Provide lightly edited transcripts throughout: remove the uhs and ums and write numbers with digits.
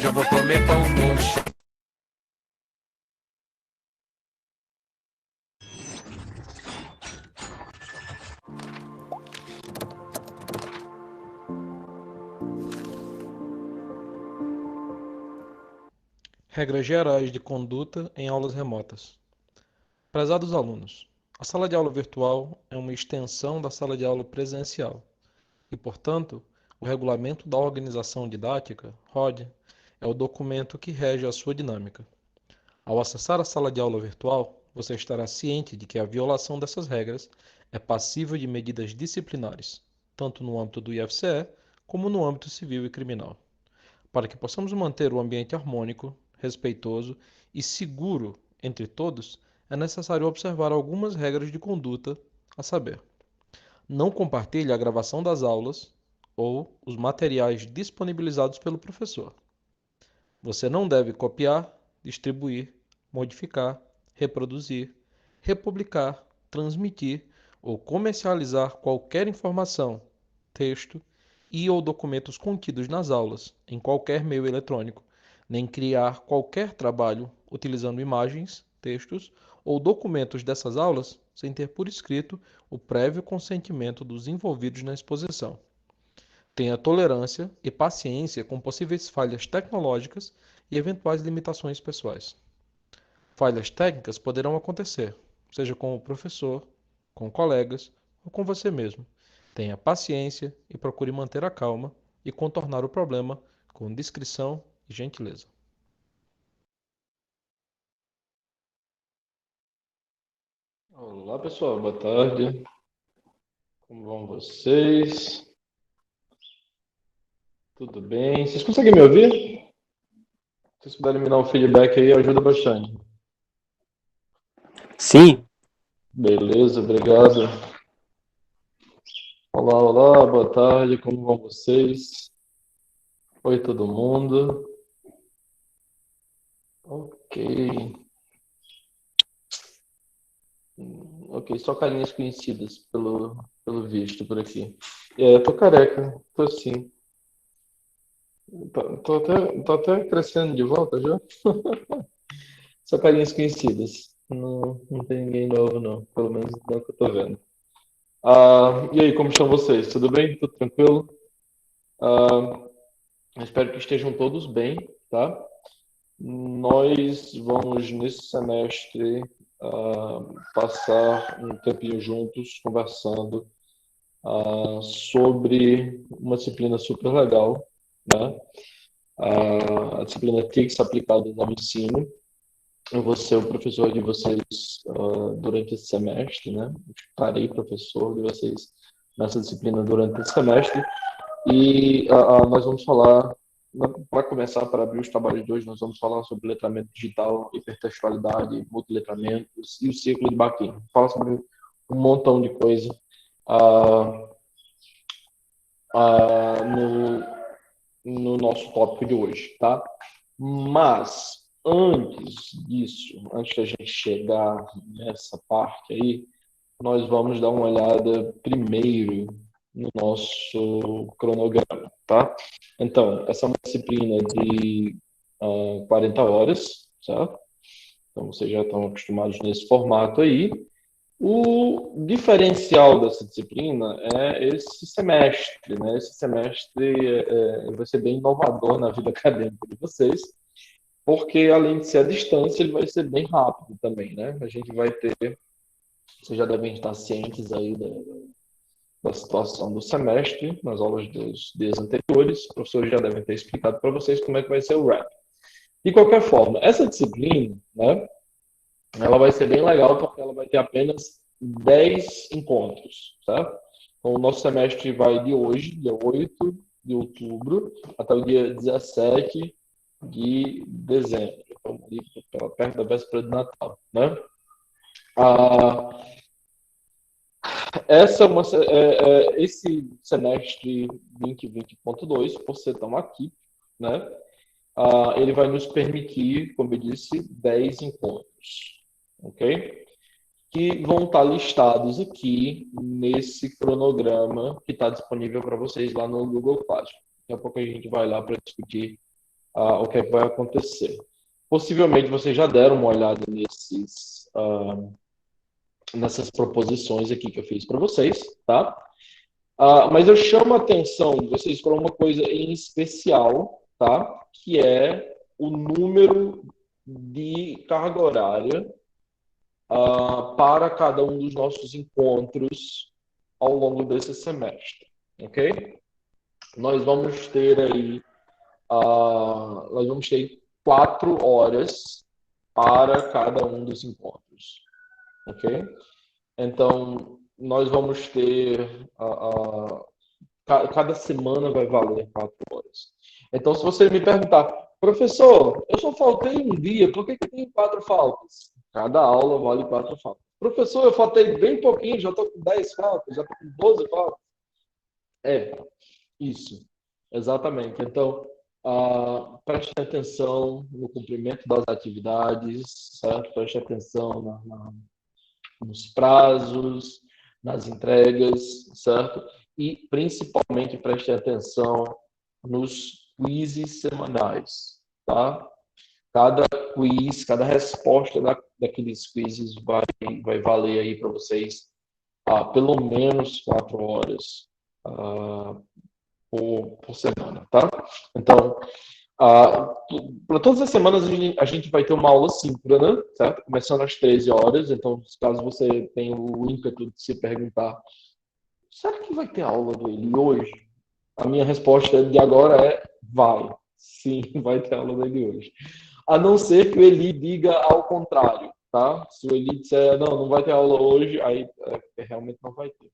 eu vou comer pão murcho. Regras gerais de conduta em aulas remotas. Prezados alunos, a sala de aula virtual é uma extensão da sala de aula presencial e, portanto, o Regulamento da Organização Didática, ROD, é o documento que rege a sua dinâmica. Ao acessar a sala de aula virtual, você estará ciente de que a violação dessas regras é passível de medidas disciplinares, tanto no âmbito do IFCE como no âmbito civil e criminal. Para que possamos manter o ambiente harmônico, respeitoso e seguro entre todos, é necessário observar algumas regras de conduta, a saber: não compartilhe a gravação das aulas ou os materiais disponibilizados pelo professor. Você não deve copiar, distribuir, modificar, reproduzir, republicar, transmitir ou comercializar qualquer informação, texto e/ou documentos contidos nas aulas, em qualquer meio eletrônico, nem criar qualquer trabalho utilizando imagens, textos ou documentos dessas aulas sem ter por escrito o prévio consentimento dos envolvidos na exposição. Tenha tolerância e paciência com possíveis falhas tecnológicas e eventuais limitações pessoais. Falhas técnicas poderão acontecer, seja com o professor, com colegas ou com você mesmo. Tenha paciência e procure manter a calma e contornar o problema com discrição e gentileza. Olá, pessoal, boa tarde. Como vão vocês? Tudo bem? Vocês conseguem me ouvir? Se vocês puderem me dar um feedback aí, ajuda bastante. Sim, Beleza, obrigado. Olá, olá, boa tarde, como vão vocês? Oi, todo mundo. Ok. Ok, só carinhas conhecidas pelo visto por aqui. Eu tô careca, tô sim. Tô até crescendo de volta já. Só carinhas conhecidas. Não tem ninguém novo, não. Pelo menos não que eu tô vendo. E aí, como estão vocês? Tudo bem? Tudo tranquilo? Ah, espero que estejam todos bem, tá? Nós vamos, nesse semestre, passar um tempinho juntos, conversando, sobre uma disciplina super legal, né? A disciplina TICS aplicada no ensino. Eu vou ser o professor de vocês durante esse semestre, né? Estarei professor de vocês nessa disciplina durante esse semestre. E nós vamos falar, para começar, para abrir os trabalhos de hoje, nós vamos falar sobre letramento digital, hipertextualidade, multiletramentos e o ciclo de Baquin. Fala sobre um montão de coisa no nosso tópico de hoje, tá? Mas, antes disso, antes da gente chegar nessa parte aí, nós vamos dar uma olhada primeiro no nosso cronograma, tá? Então, essa é uma disciplina de 40 horas, certo? Então, vocês já estão acostumados nesse formato aí. O diferencial dessa disciplina é esse semestre, né? Esse semestre vai ser bem inovador na vida acadêmica de vocês, porque além de ser à distância, ele vai ser bem rápido também, né? A gente vai ter, vocês já devem estar cientes aí da situação do semestre, nas aulas dos dias anteriores, os professores já devem ter explicado para vocês como é que vai ser o RAP. De qualquer forma, essa disciplina, né? Ela vai ser bem legal porque ela vai ter apenas 10 encontros, certo? Então, o nosso semestre vai de hoje, dia 8 de outubro, até o dia 17 de dezembro. Então, ali perto da véspera de Natal, né? Esse semestre 2020.2, por ser tão aqui, né? Ele vai nos permitir, como eu disse, 10 encontros, ok? Que vão estar listados aqui nesse cronograma que está disponível para vocês lá no Google Classroom. Daqui a pouco a gente vai lá para discutir o que é que vai acontecer. Possivelmente vocês já deram uma olhada nessas proposições aqui que eu fiz para vocês, tá? Mas eu chamo a atenção de vocês para uma coisa em especial, tá? Que é o número de carga horária para cada um dos nossos encontros ao longo desse semestre, ok? Nós vamos ter aí, nós vamos ter 4 horas para cada um dos encontros, ok? Então, nós vamos ter, cada semana vai valer 4 horas. Então, se você me perguntar, professor, eu só faltei um dia, por que tem 4 faltas? Cada aula vale 4 faltas. Professor, eu faltei bem pouquinho, já estou com 10 faltas, já estou com 12 faltas. Isso, exatamente. Então, preste atenção no cumprimento das atividades, certo? Preste atenção nos prazos, nas entregas, certo? E, principalmente, preste atenção nos quizzes semanais, tá? Cada quiz, cada resposta daqueles quizzes vai valer aí para vocês pelo menos 4 horas por semana, tá? Então, para todas as semanas a gente vai ter uma aula síncrona, certo? Começando às 13 horas. Então, caso você tenha o ímpeto de se perguntar, será que vai ter aula do Eli hoje? A minha resposta de agora é vai. Sim, vai ter aula do Eli hoje. A não ser que o Eli diga ao contrário, tá? Se o Eli disser, não vai ter aula hoje, aí realmente não vai ter.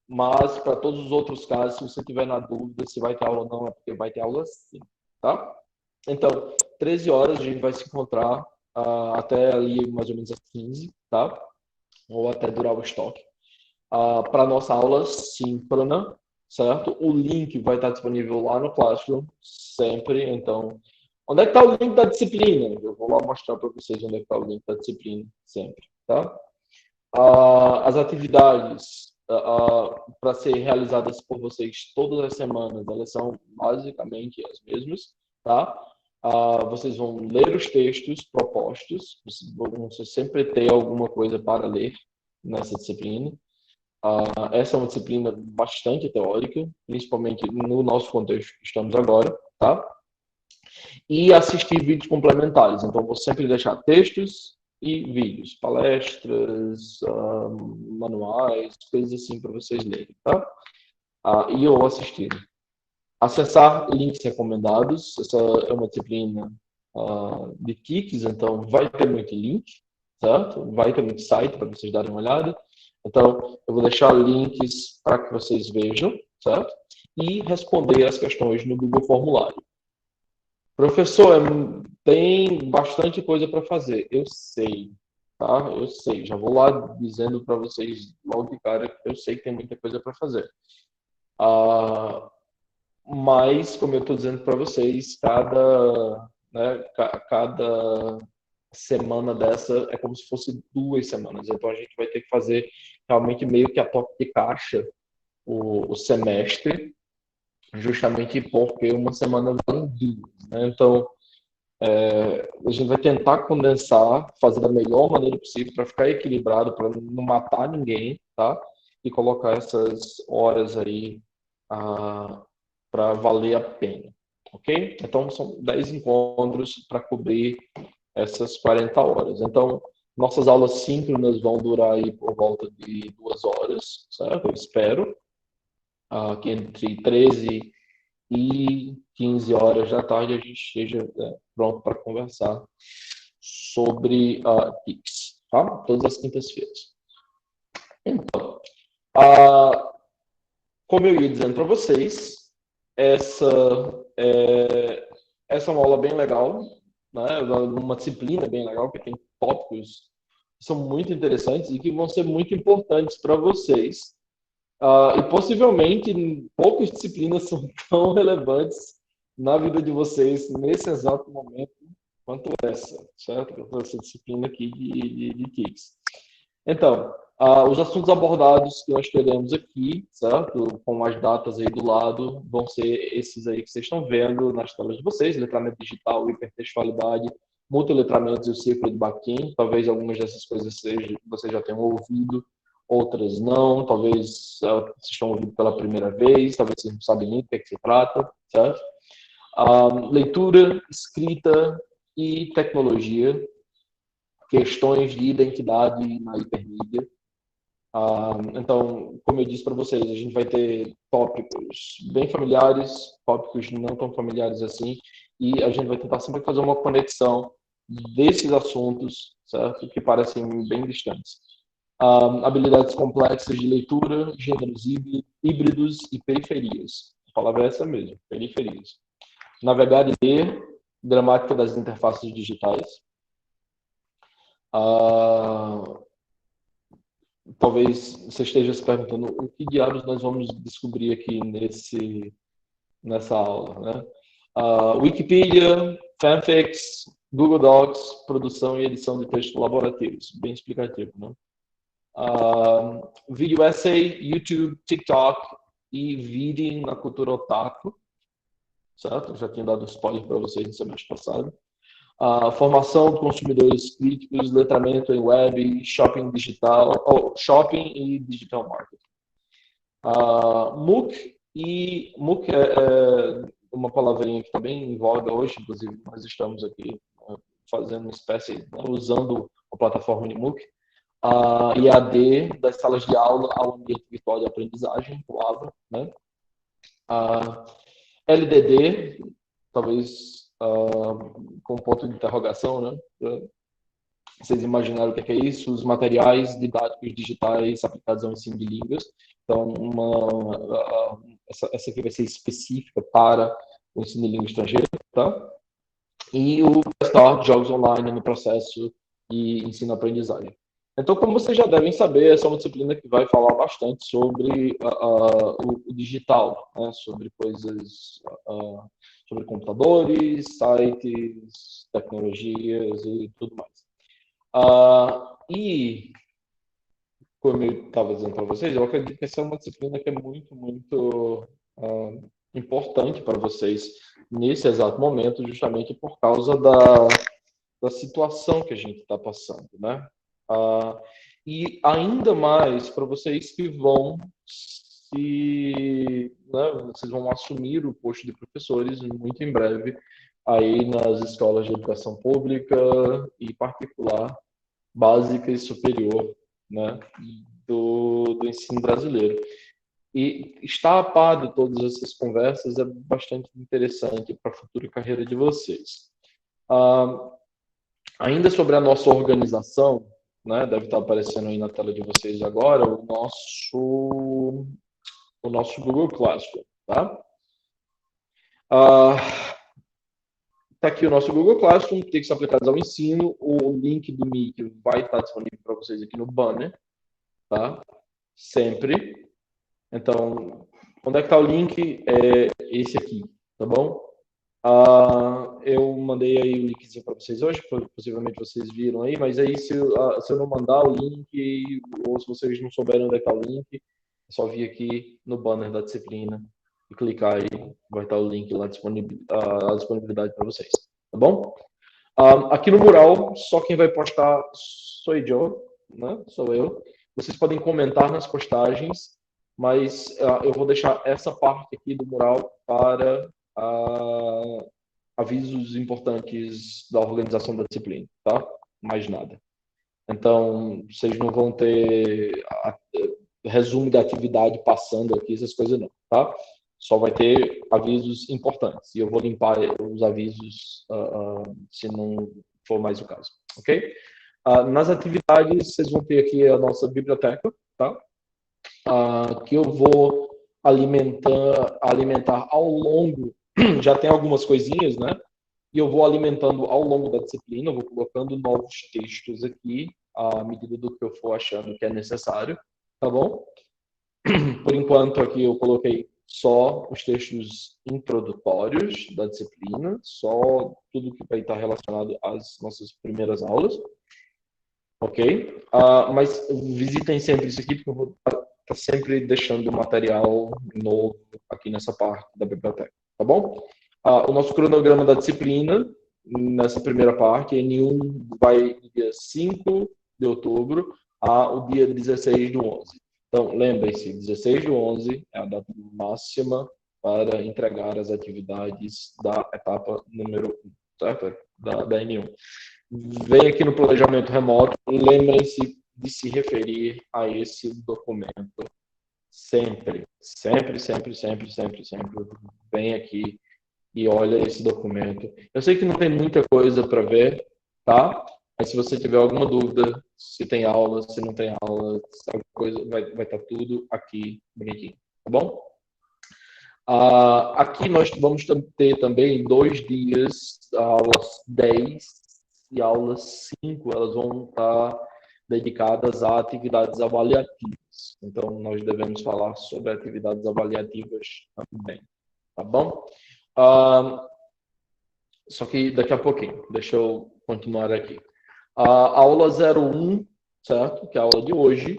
Mas, para todos os outros casos, se você tiver na dúvida se vai ter aula ou não, é porque vai ter aula sim, tá? Então, 13 horas a gente vai se encontrar até ali mais ou menos às 15, tá? Ou até durar o estoque. Para a nossa aula síncrona, certo? O link vai estar disponível lá no Classroom, sempre. Então, onde é que está o link da disciplina? Eu vou lá mostrar para vocês onde é que está o link da disciplina, sempre, tá? As atividades para ser realizadas por vocês todas as semanas, elas são basicamente as mesmas, tá? Vocês vão ler os textos propostos, vão sempre ter alguma coisa para ler nessa disciplina. Essa é uma disciplina bastante teórica, principalmente no nosso contexto que estamos agora, tá? E assistir vídeos complementares. Então, vou sempre deixar textos e vídeos, palestras, manuais, coisas assim para vocês lerem, tá? E ou assistir. Acessar links recomendados. Essa é uma disciplina de Kicks, então vai ter muito link, certo? Vai ter muito site para vocês darem uma olhada. Então, eu vou deixar links para que vocês vejam, certo? E responder as questões no Google Formulário. Professor, tem bastante coisa para fazer. Eu sei, tá? Eu sei. Já vou lá dizendo para vocês logo de cara que eu sei que tem muita coisa para fazer. Mas, como eu estou dizendo para vocês, cada semana dessa é como se fosse 2 semanas. Então, a gente vai ter que fazer realmente meio que a toque de caixa o semestre, justamente porque uma semana vale 2, né? Então, a gente vai tentar condensar, fazer da melhor maneira possível para ficar equilibrado, para não matar ninguém, tá? E colocar essas horas aí para valer a pena, ok? Então, são 10 encontros para cobrir essas 40 horas. Então, nossas aulas síncronas vão durar aí por volta de 2 horas, certo? Eu espero que entre 13 e 15 horas da tarde a gente esteja pronto para conversar sobre TICS, tá? Todas as quintas-feiras. Então, como eu ia dizendo para vocês, essa é uma aula bem legal, né? Uma disciplina bem legal, que tem tópicos que são muito interessantes e que vão ser muito importantes para vocês. E possivelmente poucas disciplinas são tão relevantes na vida de vocês nesse exato momento quanto essa, certo? Essa disciplina aqui de TICS. Então, Os assuntos abordados que nós teremos aqui, certo? Com as datas aí do lado, vão ser esses aí que vocês estão vendo nas telas de vocês: letramento digital, hipertextualidade, multiletramentos e o ciclo de Baquin. Talvez algumas dessas coisas vocês já tenham ouvido, outras não. Talvez vocês estão ouvindo pela primeira vez, talvez vocês não sabem nem do que se trata, certo? Leitura, escrita e tecnologia, questões de identidade na hipermídia. Então, como eu disse para vocês, a gente vai ter tópicos bem familiares, tópicos não tão familiares assim, e a gente vai tentar sempre fazer uma conexão desses assuntos, certo? Que parecem bem distantes. Habilidades complexas de leitura, gêneros híbridos e periferias. A palavra é essa mesmo, periferias. Navegar e ler, gramática das interfaces digitais. Talvez você esteja se perguntando o que diabos nós vamos descobrir aqui nessa aula, né? Wikipedia, fanfics, Google Docs, produção e edição de textos colaborativos. Bem explicativo, né? Video essay, YouTube, TikTok e vídeo na cultura otaku, certo? Eu já tinha dado spoiler para vocês no semestre passado. Formação de consumidores críticos, letramento em web, shopping digital, shopping e digital marketing. MOOC é uma palavrinha que está bem em voga hoje, inclusive nós estamos aqui fazendo uma espécie, usando a plataforma de MOOC. IAD, das salas de aula ao ambiente virtual de aprendizagem, o AVA, né? LDD, talvez com ponto de interrogação, né? Vocês imaginaram o que é isso? Os materiais didáticos digitais aplicados ao ensino de línguas. Então, essa aqui vai ser específica para o ensino de língua estrangeira, tá? E o Start Jogos Online no processo de ensino-aprendizagem. Então, como vocês já devem saber, essa é uma disciplina que vai falar bastante sobre o digital, né? Sobre coisas, sobre computadores, sites, tecnologias e tudo mais. E, como eu estava dizendo para vocês, eu acredito que essa é uma disciplina que é muito, muito importante para vocês nesse exato momento, justamente por causa da situação que a gente está passando, né? E ainda mais para vocês que vão vocês vão assumir o posto de professores muito em breve aí nas escolas de educação pública e particular, básica e superior, né, do ensino brasileiro. E estar a par de todas essas conversas é bastante interessante para a futura carreira de vocês. Ainda sobre a nossa organização, né, deve estar aparecendo aí na tela de vocês agora o nosso Google Classroom, tá? Está aqui o nosso Google Classroom, textos aplicados ao ensino. O link do Meet vai estar disponível para vocês aqui no banner, tá? Sempre. Então, onde é que está o link? É esse aqui, tá bom? Eu mandei aí o linkzinho para vocês hoje, possivelmente vocês viram aí, mas aí se eu não mandar o link, ou se vocês não souberem onde é que está o link, é só vir aqui no banner da disciplina e clicar aí, vai estar o link lá a disponibilidade para vocês, tá bom? Aqui no mural, só quem vai postar sou eu, né? Sou eu. Vocês podem comentar nas postagens, mas eu vou deixar essa parte aqui do mural para avisos importantes da organização da disciplina, tá? Mais nada. Então, vocês não vão ter resumo da atividade passando aqui, essas coisas não, tá? Só vai ter avisos importantes. E eu vou limpar os avisos se não for mais o caso, ok? Nas atividades, vocês vão ter aqui a nossa biblioteca, tá? Que eu vou alimentar ao longo, já tem algumas coisinhas, né? E eu vou alimentando ao longo da disciplina, eu vou colocando novos textos aqui, à medida do que eu for achando que é necessário, tá bom? Por enquanto, aqui eu coloquei só os textos introdutórios da disciplina, só tudo que vai estar relacionado às nossas primeiras aulas. ok? Mas visitem sempre isso aqui, porque eu vou estar sempre deixando material novo aqui nessa parte da biblioteca, tá bom? O nosso cronograma da disciplina, nessa primeira parte, N1 vai do dia 5 de outubro ao dia 16 do 11. Então, lembrem-se, 16 do 11 é a data máxima para entregar as atividades da etapa número 1, certo? Da N1. Vem aqui no planejamento remoto, lembrem-se de se referir a esse documento sempre, sempre, sempre, sempre, sempre, sempre. Vem aqui e olha esse documento. Eu sei que não tem muita coisa para ver, tá? Mas se você tiver alguma dúvida, se tem aula, se não tem aula, alguma coisa, vai estar tudo aqui bonitinho, tá bom? Aqui nós vamos ter também 2 dias, aulas 10 e aulas 5, elas vão estar dedicadas a atividades avaliativas. Então, nós devemos falar sobre atividades avaliativas também, tá bom? Só que daqui a pouquinho, deixa eu continuar aqui. A aula 01, certo? Que é a aula de hoje.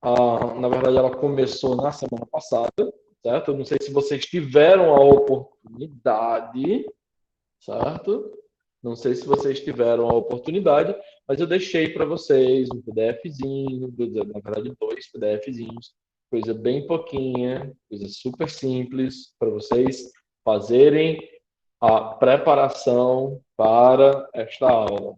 Na verdade, ela começou na semana passada, certo? Eu não sei se vocês tiveram a oportunidade, certo? Não sei se vocês tiveram a oportunidade, mas eu deixei para vocês um PDFzinho, na verdade, 2 PDFzinhos, coisa bem pouquinha, coisa super simples, para vocês fazerem a preparação para esta aula.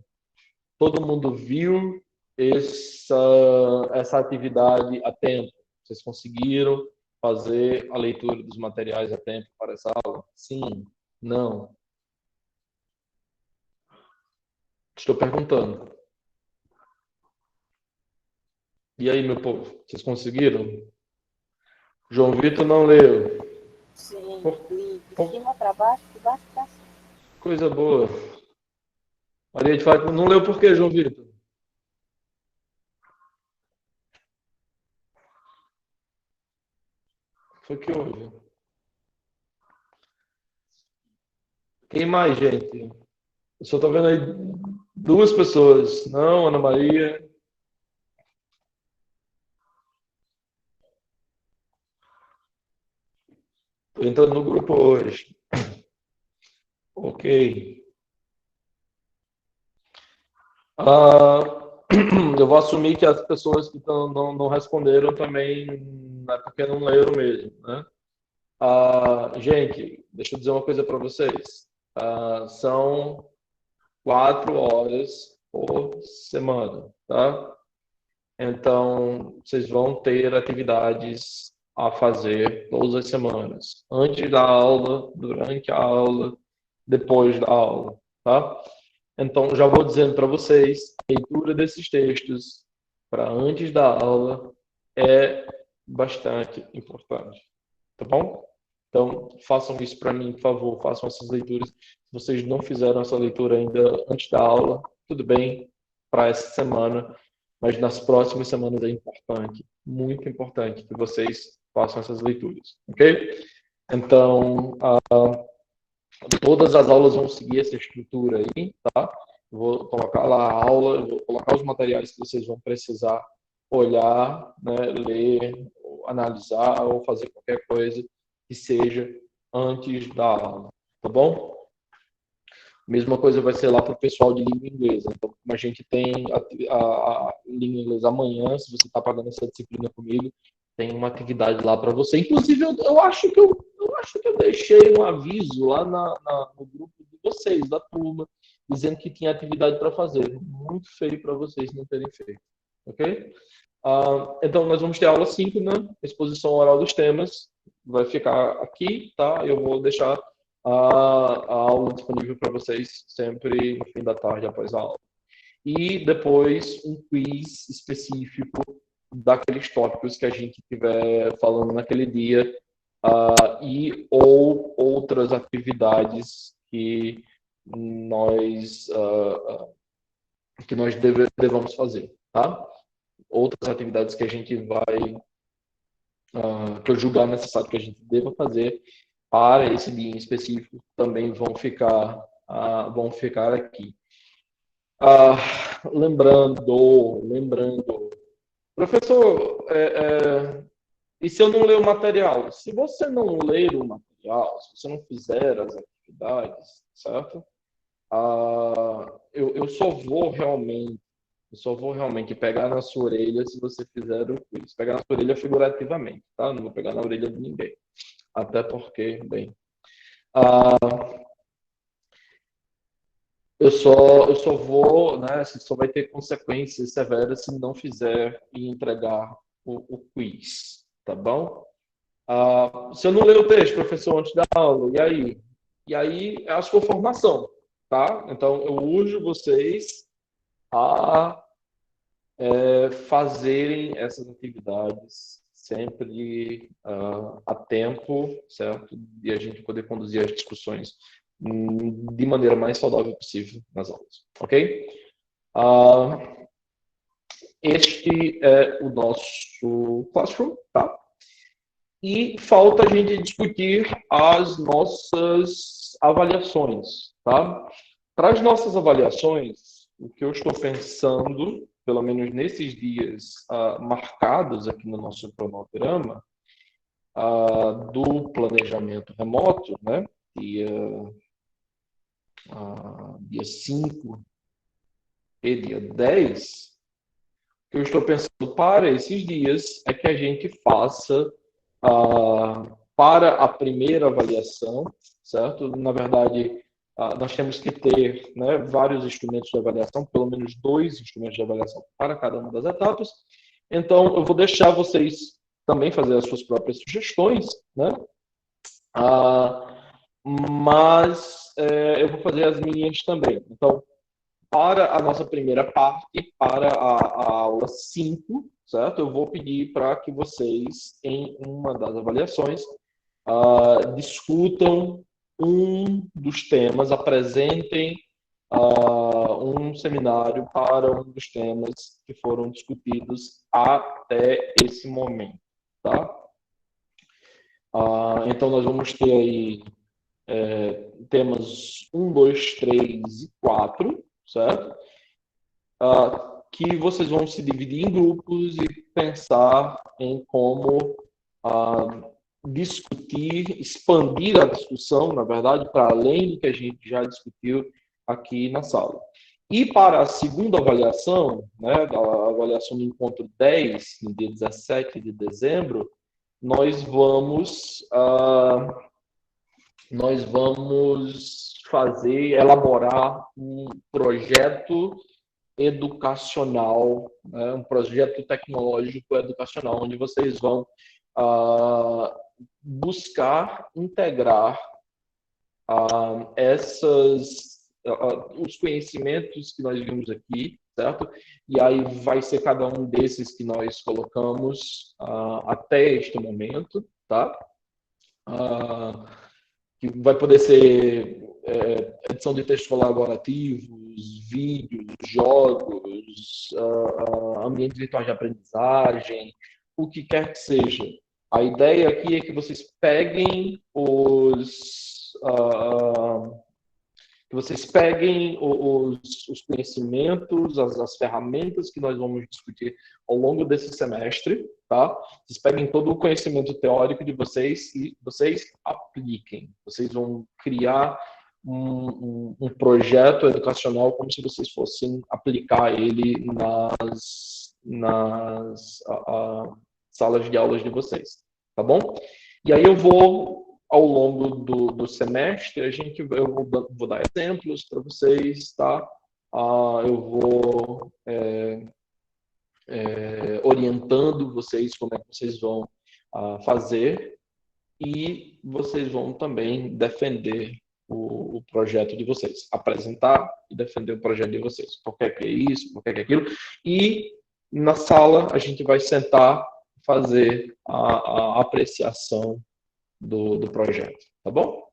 Todo mundo viu essa atividade a tempo? Vocês conseguiram fazer a leitura dos materiais a tempo para essa aula? Sim? Não? Estou perguntando. E aí, meu povo, vocês conseguiram? João Vitor não leu. Sim, li de cima para baixo, de baixo para cima. Coisa boa. Maria de Fátima não leu por quê, João Vitor? Foi que houve. Quem mais, gente? Eu só estou vendo aí 2 pessoas. Não, Ana Maria. Estou entrando no grupo hoje. Ok. Eu vou assumir que as pessoas que não responderam também é porque não leram mesmo, né? Gente, deixa eu dizer uma coisa para vocês. São 4 horas por semana, tá? Então, vocês vão ter atividades a fazer todas as semanas. Antes da aula, durante a aula, depois da aula, tá? Então, já vou dizendo para vocês, a leitura desses textos para antes da aula é bastante importante, tá bom? Então, façam isso para mim, por favor, façam essas leituras. Se vocês não fizeram essa leitura ainda antes da aula, tudo bem, para essa semana, mas nas próximas semanas é importante, muito importante, que vocês façam essas leituras, ok? Então, todas as aulas vão seguir essa estrutura aí, tá? Vou colocar lá a aula, vou colocar os materiais que vocês vão precisar olhar, né, ler, analisar ou fazer qualquer coisa que seja antes da aula, tá bom? Mesma coisa vai ser lá para o pessoal de língua inglesa. Então, como a gente tem a língua inglesa amanhã, se você está pagando essa disciplina comigo, tem uma atividade lá para você. Inclusive, eu acho que eu deixei um aviso lá no grupo de vocês, da turma, dizendo que tinha atividade para fazer. Muito feio para vocês não terem feito. Ok? Então, nós vamos ter aula 5, né? Exposição oral dos temas. Vai ficar aqui, tá? Eu vou deixar a aula disponível para vocês sempre no fim da tarde, após a aula. E depois um quiz específico daqueles tópicos que a gente estiver falando naquele dia e ou outras atividades que nós devamos fazer, tá? Outras atividades que a gente vai que eu julgar necessário que a gente deva fazer para esse dia em específico também vão ficar aqui. Ah, lembrando. Professor, e se eu não ler o material? Se você não ler o material, se você não fizer as atividades, certo? Eu só vou realmente pegar na sua orelha se você fizer o quiz. Pegar na sua orelha figurativamente, tá? Não vou pegar na orelha de ninguém. Até porque, bem, ah, eu só vou, né? Você só vai ter consequências severas se não fizer e entregar o quiz, tá bom? Se eu não ler o texto, professor, antes da aula, e aí? E aí é a sua formação, tá? Então, eu urjo vocês a fazerem essas atividades sempre a tempo, certo? E a gente poder conduzir as discussões de maneira mais saudável possível nas aulas, ok? Uh, este é o nosso classroom, tá? E falta a gente discutir as nossas avaliações, tá? Para as nossas avaliações, o que eu estou pensando, pelo menos nesses dias marcados aqui no nosso cronograma, do planejamento remoto, né? Dia 5 e dia 10, o que eu estou pensando para esses dias é que a gente faça para a primeira avaliação, certo? Na verdade, nós temos que ter, né, vários instrumentos de avaliação, pelo menos 2 instrumentos de avaliação para cada uma das etapas. Então, eu vou deixar vocês também fazer as suas próprias sugestões, né? Mas eu vou fazer as minhas também. Então, para a nossa primeira parte, para a aula 5, certo? Eu vou pedir para que vocês, em uma das avaliações, discutam um dos temas, apresentem um seminário para um dos temas que foram discutidos até esse momento, tá? Então, nós vamos ter aí temas 1, 2, 3 e 4, certo? Que vocês vão se dividir em grupos e pensar em como discutir, expandir a discussão, na verdade, para além do que a gente já discutiu aqui na sala. E para a segunda avaliação, né, da avaliação do encontro 10, no dia 17 de dezembro, nós vamos elaborar um projeto educacional, né, um projeto tecnológico educacional, onde vocês vão buscar integrar os conhecimentos que nós vimos aqui, certo? E aí vai ser cada um desses que nós colocamos até este momento, tá? Que vai poder ser edição de texto colaborativos, vídeos, jogos, ambientes virtuais de aprendizagem, o que quer que seja. A ideia aqui é que vocês peguem os conhecimentos, as ferramentas que nós vamos discutir ao longo desse semestre, tá? Vocês peguem todo o conhecimento teórico de vocês e vocês apliquem. Vocês vão criar um projeto educacional como se vocês fossem aplicar ele nas salas de aulas de vocês, tá bom? E aí eu vou ao longo do semestre, eu vou dar exemplos para vocês, tá? Eu vou orientando vocês como é que vocês vão fazer e vocês vão também defender o projeto de vocês, apresentar e defender o projeto de vocês. Por que é isso, por que é aquilo. E na sala a gente vai sentar, fazer a apreciação do projeto, tá bom?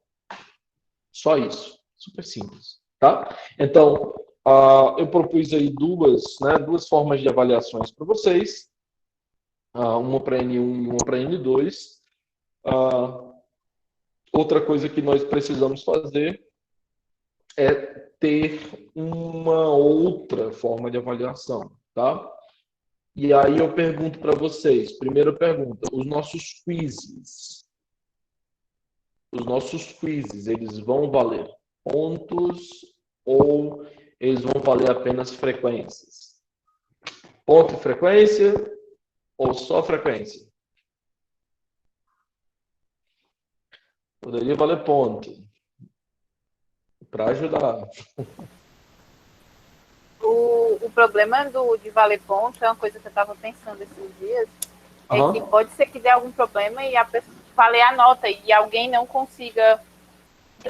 Só isso, super simples, tá? Então, eu propus aí duas formas de avaliações para vocês, uma para N1 e uma para N2. Outra coisa que nós precisamos fazer é ter uma outra forma de avaliação, tá? E aí eu pergunto para vocês, primeira pergunta, os nossos quizzes, eles vão valer pontos ou eles vão valer apenas frequências? Ponto e frequência ou só frequência? Poderia valer ponto, para ajudar. O problema de valer ponto é uma coisa que eu estava pensando esses dias, é que Aham. pode ser que dê algum problema e a pessoa valer a nota e alguém não consiga.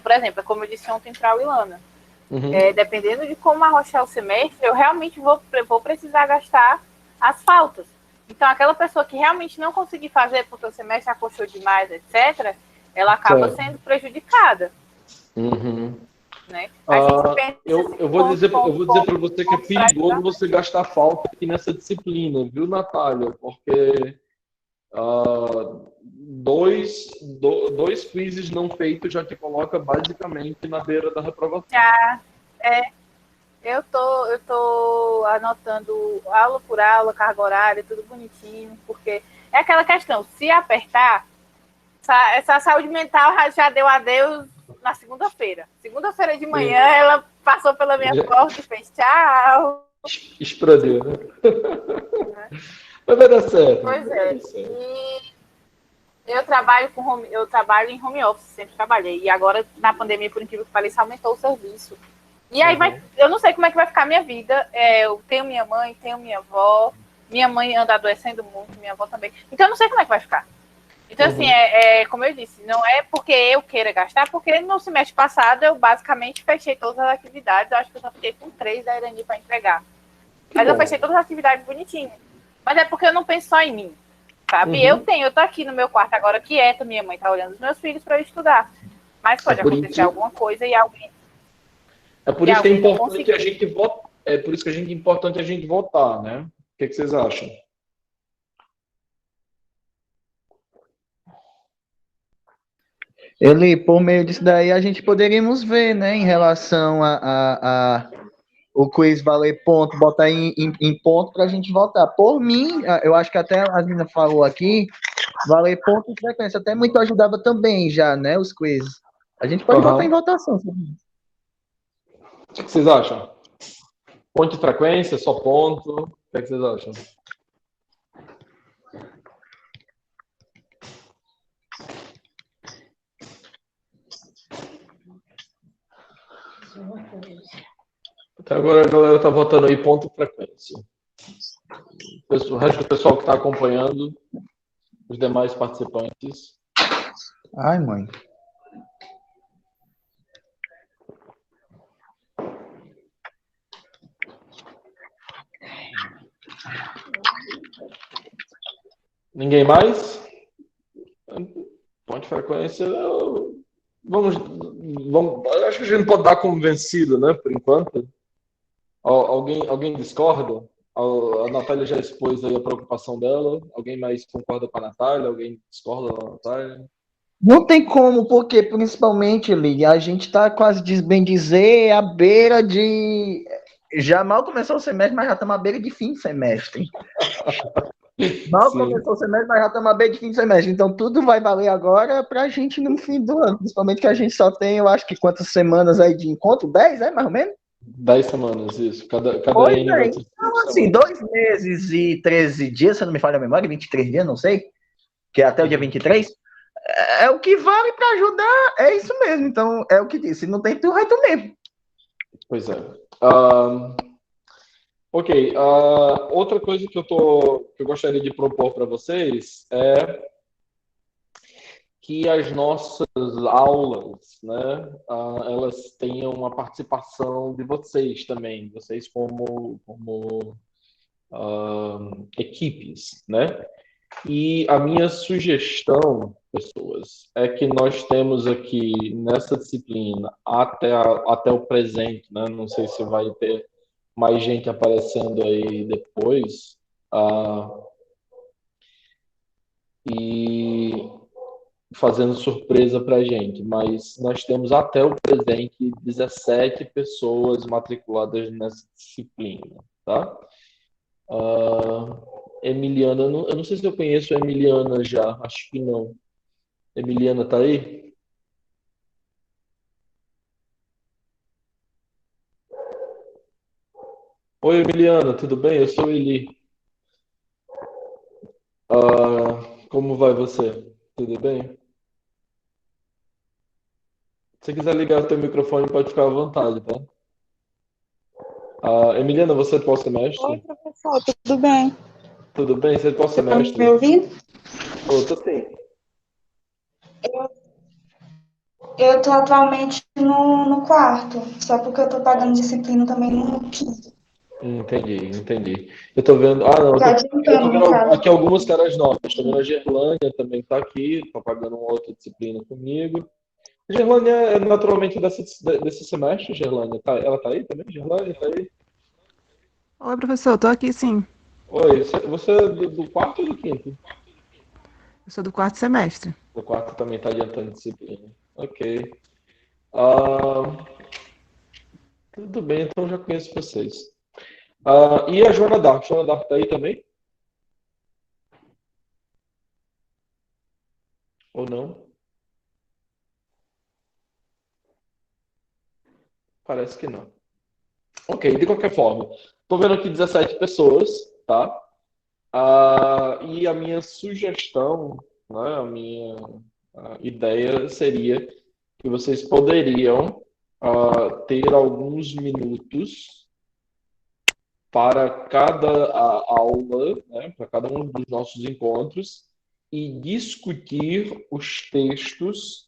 Por exemplo, é como eu disse ontem para a Wilana, dependendo de como arrochar o semestre, eu realmente vou precisar gastar as faltas. Então, aquela pessoa que realmente não conseguir fazer porque o semestre arrochou demais, etc., ela acaba Certo. sendo prejudicada. Uhum. Né? A gente pensa Eu vou dizer para você que é perigoso você gastar falta aqui nessa disciplina, viu, Natália? Porque dois quizzes não feitos já te coloca basicamente na beira da reprovação. Eu tô anotando aula por aula, carga horária, tudo bonitinho, porque é aquela questão, se apertar, essa saúde mental já deu adeus na segunda-feira. Segunda-feira de manhã, ela passou pela minha porta e fez tchau. Explodiu, né? Mas vai dar certo. Pois é. E eu trabalho em home office, sempre trabalhei. E agora, na pandemia, por incrível que pareça, aumentou o serviço. E aí eu não sei como é que vai ficar a minha vida. Eu tenho minha mãe, tenho minha avó. Minha mãe anda adoecendo muito, minha avó também. Então eu não sei como é que vai ficar. Então, assim, como eu disse, não é porque eu queira gastar, porque no semestre passado eu basicamente fechei todas as atividades. Eu acho que eu só fiquei com 3 da Irani para entregar. Mas eu fechei todas as atividades bonitinhas. Mas é porque eu não penso só em mim, sabe? Eu tô aqui no meu quarto agora quieta, minha mãe tá olhando os meus filhos para eu estudar. Mas pode acontecer alguma coisa e alguém. É por isso que é importante a gente votar. É por isso que é importante a gente votar, né? O que vocês acham? Eli, por meio disso daí, a gente poderíamos ver, né, em relação a o quiz valer ponto, botar em ponto para a gente votar. Por mim, eu acho que até a menina falou aqui, valer ponto e frequência. Até muito ajudava também já, né, os quizzes. A gente pode botar em votação. O que vocês acham? Ponto de frequência, só ponto? O que vocês acham? Até agora a galera tá votando aí ponto de frequência. O resto do pessoal que está acompanhando, os demais participantes. Ai, mãe. Ninguém mais? Ponto de frequência. Vamos. Acho que a gente não pode dar como vencido, né? Por enquanto. Alguém discorda? A Natália já expôs aí a preocupação dela. Alguém mais concorda com a Natália? Alguém discorda da Natália? Não tem como, porque principalmente, Eli, a gente está quase, bem dizer, à beira de... Já mal começou o semestre, mas já estamos à beira de fim de semestre. Mal começou o semestre, mas já estamos à beira de fim de semestre. Então, tudo vai valer agora para a gente no fim do ano. Principalmente que a gente só tem, eu acho que quantas semanas aí de encontro? 10, né, mais ou menos? 10 semanas, isso. Cada Pois N é, vai ser então, assim, 2 meses e 13 dias, se eu não me falha a memória, 23 dias, não sei, que é até o dia 23, é o que vale para ajudar, é isso mesmo. Então, é o que disse, não tem tu, vai tu mesmo. Pois é. Ok. Outra coisa que eu gostaria de propor para vocês é que as nossas aulas, né, elas tenham uma participação de vocês também, vocês como equipes, né? E a minha sugestão, pessoas, é que nós temos aqui nessa disciplina até o presente, né? Não sei se vai ter mais gente aparecendo aí depois. E fazendo surpresa para a gente, mas nós temos até o presente 17 pessoas matriculadas nessa disciplina, tá? Emiliana, eu não sei se eu conheço a Emiliana já, acho que não. Emiliana tá aí? Oi, Emiliana, tudo bem? Eu sou Eli. Como vai você? Tudo bem? Se você quiser ligar o teu microfone, pode ficar à vontade, tá? Emiliana, você é do qual Oi, semestre? professor, tudo bem? Tudo bem? Você é do qual Você está me semestre? ouvindo? Tô sim. Eu estou atualmente no quarto, só porque eu estou pagando disciplina também no quinto. Entendi. Eu tô vendo. Não, Já eu tô adiantando, vendo no caso. aqui algumas caras novas. Tô vendo a Gerlânia também tá aqui, tá pagando uma outra disciplina comigo. Gerlânia é naturalmente desse semestre, Gerlânia. Ela tá aí também? Gerlânia tá aí? Oi, professor, tô aqui sim. Oi, você é do quarto ou do quinto? Eu sou do quarto semestre. Do quarto também tá adiantando disciplina. Ok. Ah, tudo bem, então eu já conheço vocês. E a Joana Dark? Joana Dark tá aí também? Ou não? Parece que não. Ok, de qualquer forma. Tô vendo aqui 17 pessoas, tá? E a minha sugestão, né, a minha ideia seria que vocês poderiam ter alguns minutos para cada aula, né, para cada um dos nossos encontros e discutir os textos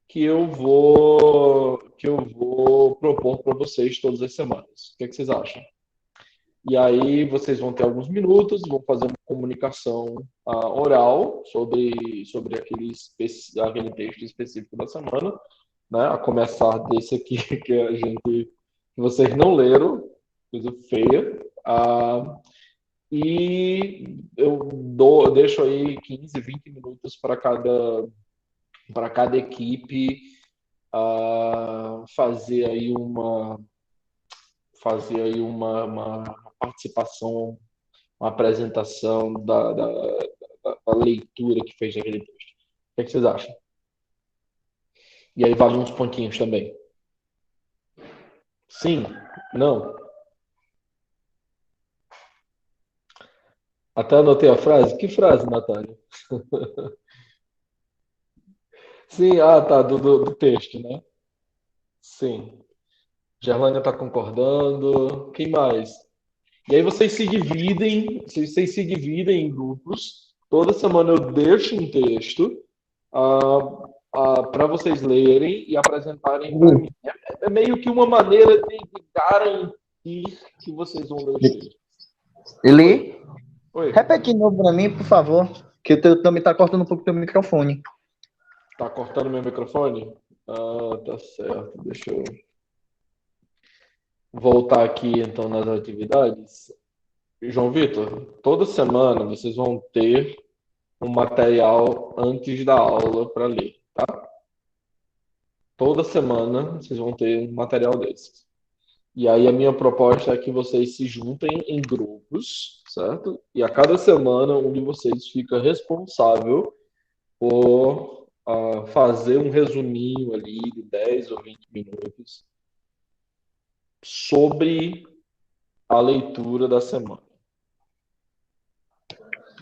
que eu vou propor para vocês todas as semanas. O que é que vocês acham? E aí vocês vão ter alguns minutos, vão fazer uma comunicação oral sobre aquele texto específico da semana, né? A começar desse aqui que vocês não leram, coisa feia. E deixo aí 15, 20 minutos para cada equipe fazer aí uma participação, uma apresentação da leitura que fez daquele texto. O que é que vocês acham? E aí vale uns pontinhos também. Sim? Não? Até anotei a frase? Que frase, Natália? Sim, tá, do texto, né? Sim. Gerlânia está concordando. Quem mais? E aí vocês se dividem em grupos. Toda semana eu deixo um texto para vocês lerem e apresentarem para mim. É meio que uma maneira de garantir que vocês vão ler os textos. Eli, Oi, repete de novo para mim, por favor, que o teu também tá cortando um pouco o teu microfone. tá cortando meu microfone? Tá certo. Deixa eu voltar aqui então nas atividades. João Vitor, toda semana vocês vão ter um material antes da aula para ler, tá? Toda semana vocês vão ter um material desses. E aí a minha proposta é que vocês se juntem em grupos, certo? E a cada semana um de vocês fica responsável por fazer um resuminho ali de 10 ou 20 minutos sobre a leitura da semana.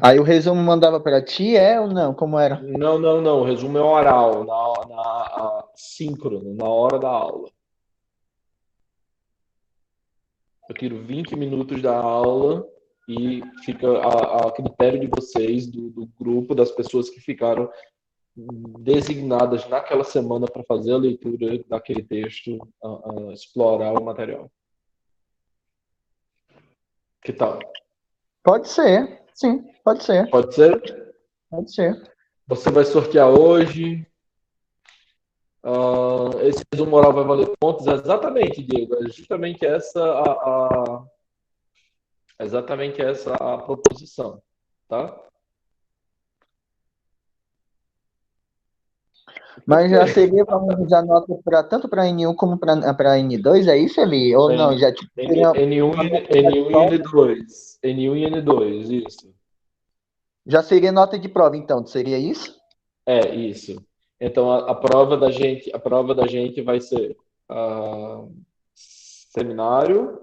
Aí o resumo mandava para ti, ou não? Como era? Não. O resumo é oral, síncrono, na hora da aula. Eu tiro 20 minutos da aula e fica a critério de vocês, do grupo, das pessoas que ficaram designadas naquela semana para fazer a leitura daquele texto, explorar o material. Que tal? Pode ser, sim, pode ser. Pode ser? Pode ser. Você vai sortear hoje. Esse resumo oral vai valer pontos. Exatamente, Diego. É exatamente essa a proposição, tá? Mas já seria, vamos usar nota tanto para N1 como para N2, é isso ali? Ou não, já tipo, seria N1 N1 e N2. N1 e N2, isso. já seria nota de prova, então, seria isso? É, isso. Então, a prova da gente vai ser seminário,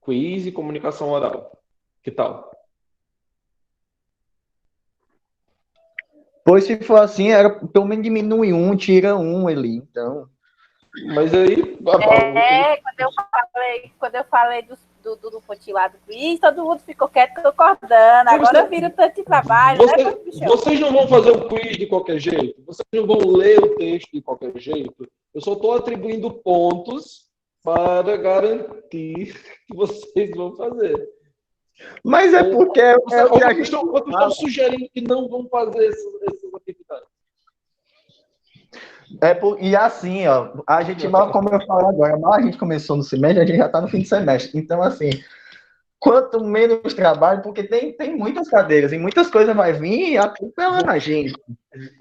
quiz e comunicação oral. Que tal? Pois se for assim, era pelo menos diminui um, tira um ali, então. Mas aí, Quando eu falei do pote lá do quiz, todo mundo ficou quieto concordando. Agora eu viro tanto de trabalho, né, bichão? vocês não vão fazer o quiz de qualquer jeito? Vocês não vão ler o texto de qualquer jeito? Eu só estou atribuindo pontos para garantir que vocês vão fazer. Mas é porque é o que a gente estão sugerindo que não vão fazer essas atividades. E assim, ó, a gente mal, como eu falo agora, mal a gente começou no semestre, a gente já está no fim do semestre. Então, assim, quanto menos trabalho, porque tem muitas cadeiras e muitas coisas vai vir e a culpa é lá na gente.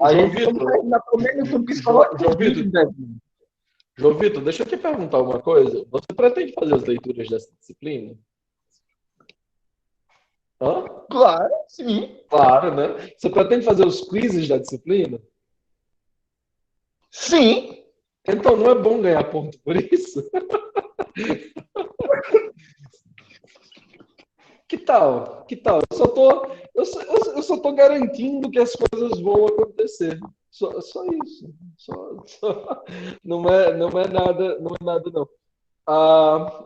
A gente ainda pelo menos um psicológico. João Vitor, deixa eu te perguntar uma coisa. Você pretende fazer as leituras dessa disciplina? Hã? Claro, sim. Claro, né? Você pretende fazer os quizzes da disciplina? Sim. Então não é bom ganhar ponto por isso? Que tal? Que tal? Eu só tô garantindo que as coisas vão acontecer. Só isso. Não é nada, não.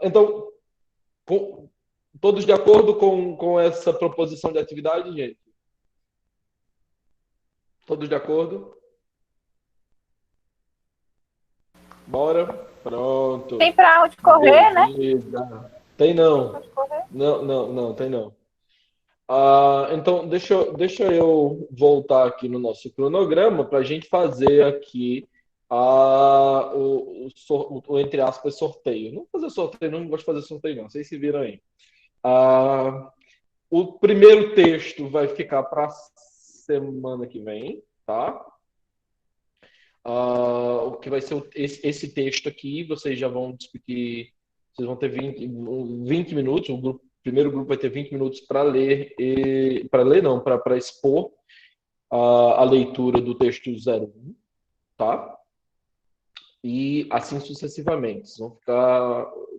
Então, todos de acordo com essa proposição de atividade, gente? Todos de acordo? Bora? Pronto. Tem pra onde correr, né? Tem não. Não, tem não. Então, deixa eu voltar aqui no nosso cronograma para a gente fazer aqui o, entre aspas, sorteio. Não vou fazer sorteio, não gosto de fazer sorteio, não. Vocês se viram aí. O primeiro texto vai ficar para a semana que vem, tá? O que vai ser esse texto aqui, vocês já vão discutir, vocês vão ter 20 minutos, o primeiro grupo vai ter 20 minutos para ler, para expor a leitura do texto 01, tá? E assim sucessivamente.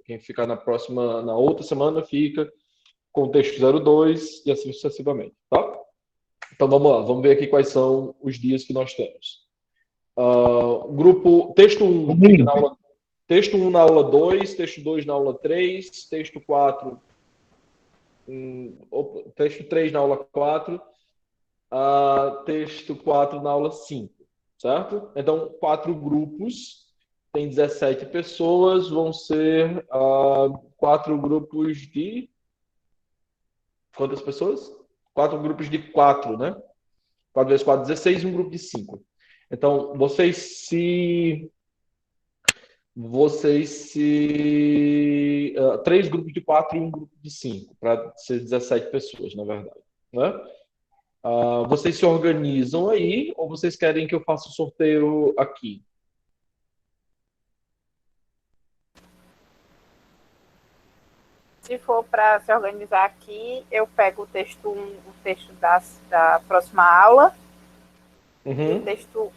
Quem ficar na outra semana fica com o texto 02 e assim sucessivamente, tá? Então vamos lá, vamos ver aqui quais são os dias que nós temos. Grupo texto 1 texto 1 na aula 2, texto 2 na aula 3, texto 4 texto 3 na aula 4, texto 4 na aula 5, certo? Então, 4 grupos, tem 17 pessoas, vão ser 4 grupos de quantas pessoas? 4 grupos de 4, né? 4 vezes 4, 16 e um grupo de 5. Então, vocês se 3 grupos de 4 e um grupo de 5, para ser 17 pessoas, na verdade. Né? Vocês se organizam aí ou vocês querem que eu faça o sorteio aqui? Se for para se organizar aqui, eu pego o texto 1, o texto da próxima aula. Uhum.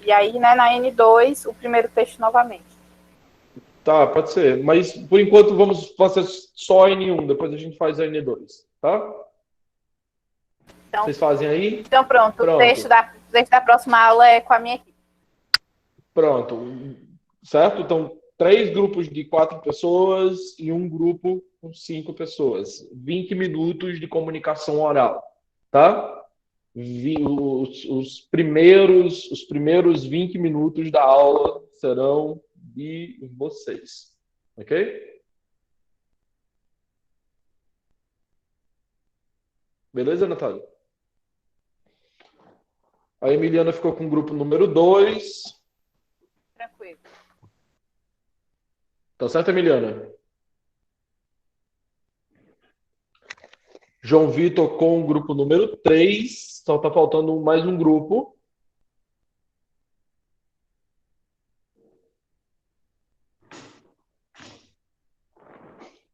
E aí, né, na N2, o primeiro texto novamente. Tá, pode ser. Mas, por enquanto, vamos fazer só N1. Depois a gente faz a N2, tá? Então, vocês fazem aí? Então, pronto. O texto da próxima aula é com a minha equipe. Pronto. Certo? Então, 3 grupos de 4 pessoas e um grupo com 5 pessoas. 20 minutos de comunicação oral, tá? Os primeiros 20 minutos da aula serão de vocês, ok? Beleza, Natália? A Emiliana ficou com o grupo número 2. Tranquilo. Tá certo, Emiliana? João Vitor com o grupo número 3. Só tá faltando mais um grupo.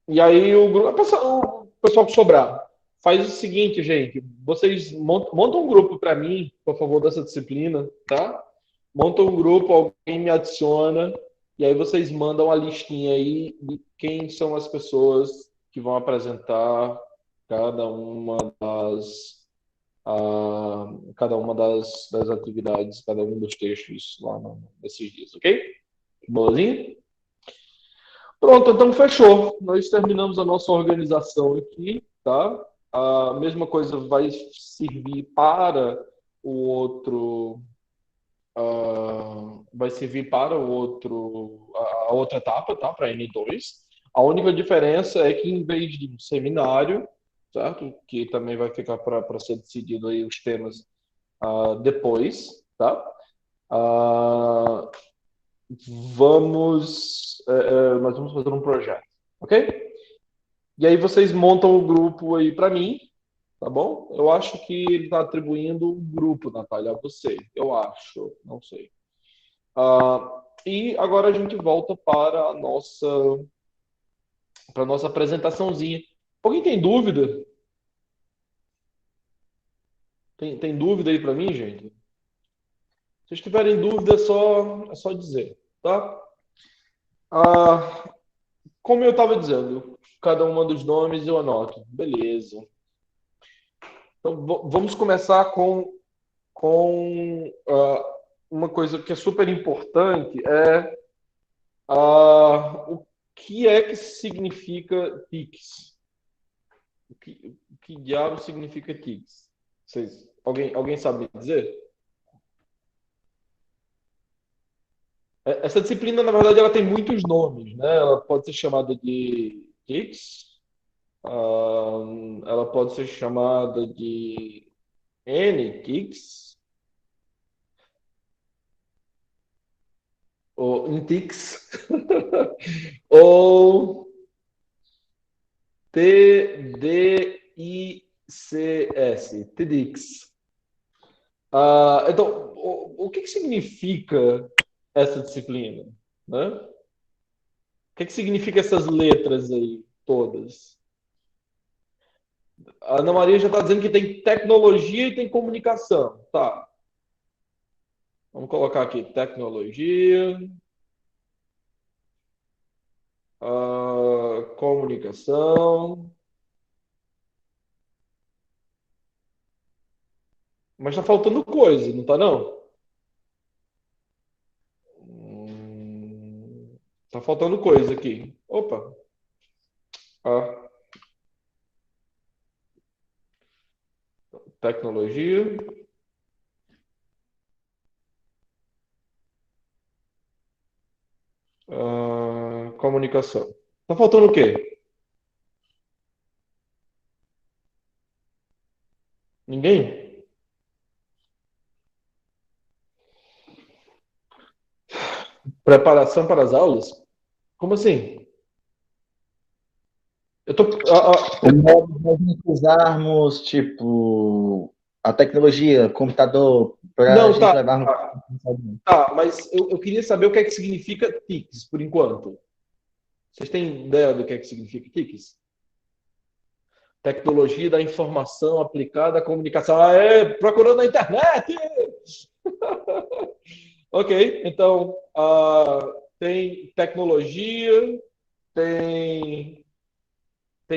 E aí o pessoal que sobrar, faz o seguinte, gente. Vocês montam um grupo para mim, por favor, dessa disciplina, tá? Montam um grupo, alguém me adiciona, e aí vocês mandam a listinha aí de quem são as pessoas que vão apresentar cada uma cada uma das atividades, cada um dos textos lá nesses dias, ok? Boazinha? Pronto, então fechou. Nós terminamos a nossa organização aqui, tá? A mesma coisa vai servir para o outro, vai servir para o outro, a outra etapa, tá? Para N2. A única diferença é que em vez de um seminário, certo? Que também vai ficar para ser decidido aí os temas depois, tá? Uh, nós vamos fazer um projeto, ok? E aí vocês montam o grupo aí para mim, tá bom? Eu acho que ele está atribuindo um grupo, Natália, a você. Eu acho, não sei. E agora a gente volta para a nossa apresentaçãozinha. Alguém tem dúvida? Tem dúvida aí para mim, gente? Se vocês tiverem dúvida, é só dizer, tá? Como eu estava dizendo, cada um dos nomes eu anoto. Beleza. Então, vamos começar com uma coisa que é super importante, o que é que significa TICS? O que diabo significa TICS? Alguém sabe dizer? Essa disciplina, na verdade, ela tem muitos nomes, né? Ela pode ser chamada de TICS, ela pode ser chamada de NTICS, ou INTICS, ou TDICS. Então, o que significa essa disciplina, né? O que significa essas letras aí todas? A Ana Maria já está dizendo que tem tecnologia e tem comunicação. Tá. Vamos colocar aqui tecnologia, comunicação. Mas está faltando coisa, não está não? Tá faltando coisa aqui. Opa. Tecnologia. Comunicação. Tá faltando o quê? Ninguém? Preparação para as aulas? Como assim? Eu tô. Nós usarmos, tipo, a tecnologia, computador, para a Não, gente tá. levar no. Tá, mas eu queria saber o que é que significa TICS, por enquanto. Vocês têm ideia do que é que significa TICS? Tecnologia da informação aplicada à comunicação. Procurando na internet! Ok, então tem tecnologia, tem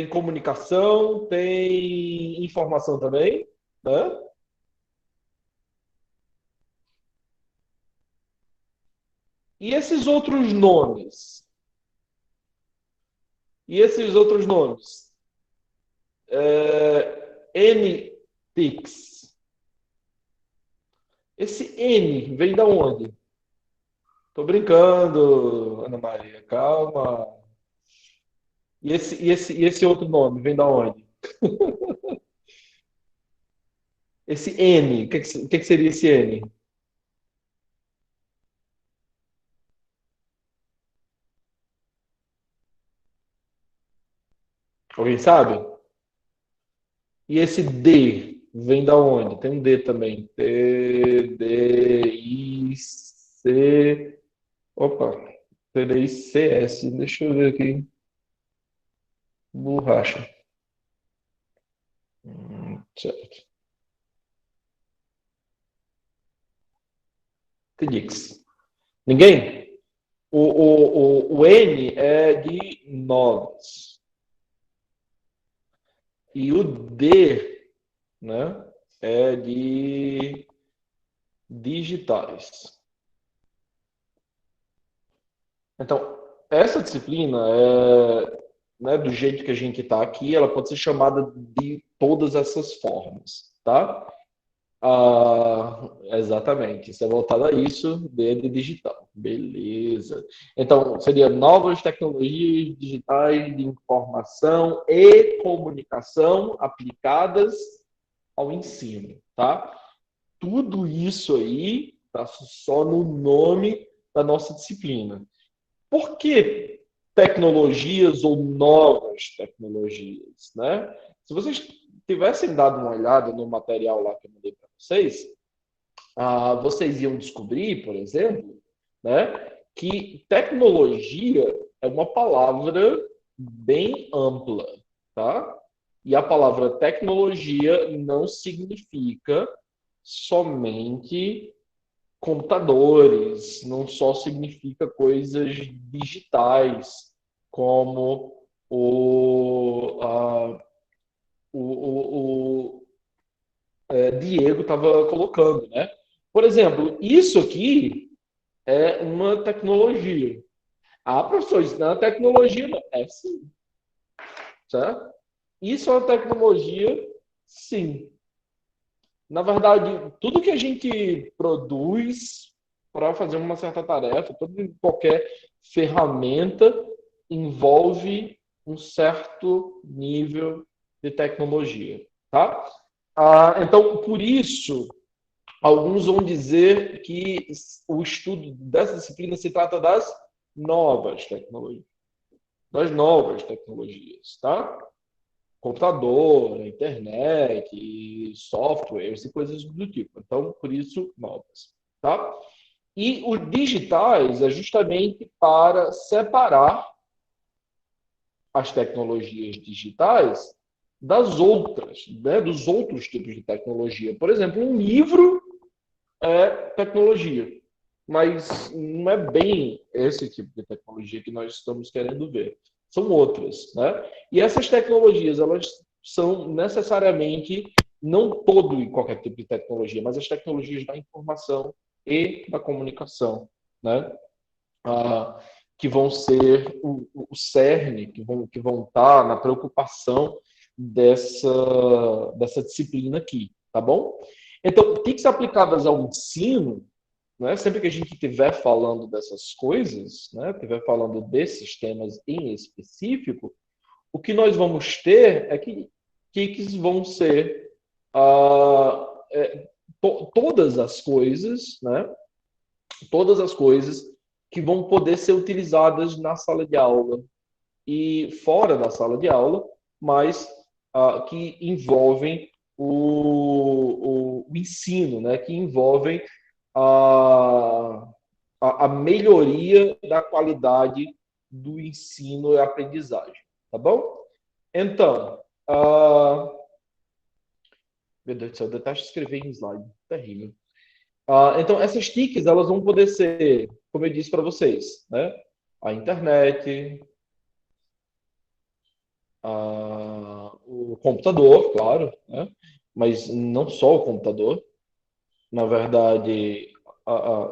comunicação, tem informação também, né? E esses outros nomes? NTICS. Esse N vem da onde? Tô brincando, Ana Maria, calma. E esse outro nome vem da onde? Esse N, o que seria esse N? Alguém sabe? E esse D vem da onde? Tem um D também. T, D, I, C. Opa, T, D, I, C, S. Deixa eu ver aqui. Borracha. Certo. Tidix. Ninguém? O N é de novas. E o D, né, é de digitais. Então, essa disciplina, né, do jeito que a gente está aqui, ela pode ser chamada de todas essas formas, tá? Exatamente, isso é voltado a isso, D de digital. Beleza. Então, seria novas tecnologias digitais de informação e comunicação aplicadas ao ensino, tá? Tudo isso aí está só no nome da nossa disciplina. Por que tecnologias ou novas tecnologias, né? Se vocês tivessem dado uma olhada no material lá que eu mandei para vocês, vocês iam descobrir, por exemplo, né, que tecnologia é uma palavra bem ampla, tá? E a palavra tecnologia não significa somente computadores, não só significa coisas digitais, como o Diego estava colocando, né? Por exemplo, isso aqui é uma tecnologia. Professor, isso não é uma tecnologia, não. É sim. Certo? Isso é uma tecnologia, sim. Na verdade, tudo que a gente produz para fazer uma certa tarefa, qualquer ferramenta envolve um certo nível de tecnologia, tá? Então, por isso, alguns vão dizer que o estudo dessa disciplina se trata das novas tecnologias. Das novas tecnologias, tá? Computador, internet, softwares e coisas do tipo. Então, por isso, novas, tá? E os digitais é justamente para separar as tecnologias digitais das outras, né? Dos outros tipos de tecnologia. Por exemplo, um livro é tecnologia, mas não é bem esse tipo de tecnologia que nós estamos querendo ver. São outras, né? E essas tecnologias, elas são necessariamente, não todo e qualquer tipo de tecnologia, mas as tecnologias da informação e da comunicação, né? Que vão ser o cerne, que vão estar na preocupação dessa disciplina aqui, tá bom? Então, TICs aplicadas ao ensino, né, sempre que a gente estiver falando dessas coisas, né, estiver falando desses temas em específico, o que nós vamos ter é que TICs vão ser todas as coisas, né, todas as coisas que vão poder ser utilizadas na sala de aula e fora da sala de aula, mas que envolvem o ensino, né? Que envolvem a melhoria da qualidade do ensino e aprendizagem, tá bom? Então, meu Deus do céu, eu detesto escrever em slide, terrível. Então, essas TICs, elas vão poder ser, como eu disse para vocês, né? A internet, o computador, claro, né? Mas não só o computador. Na verdade,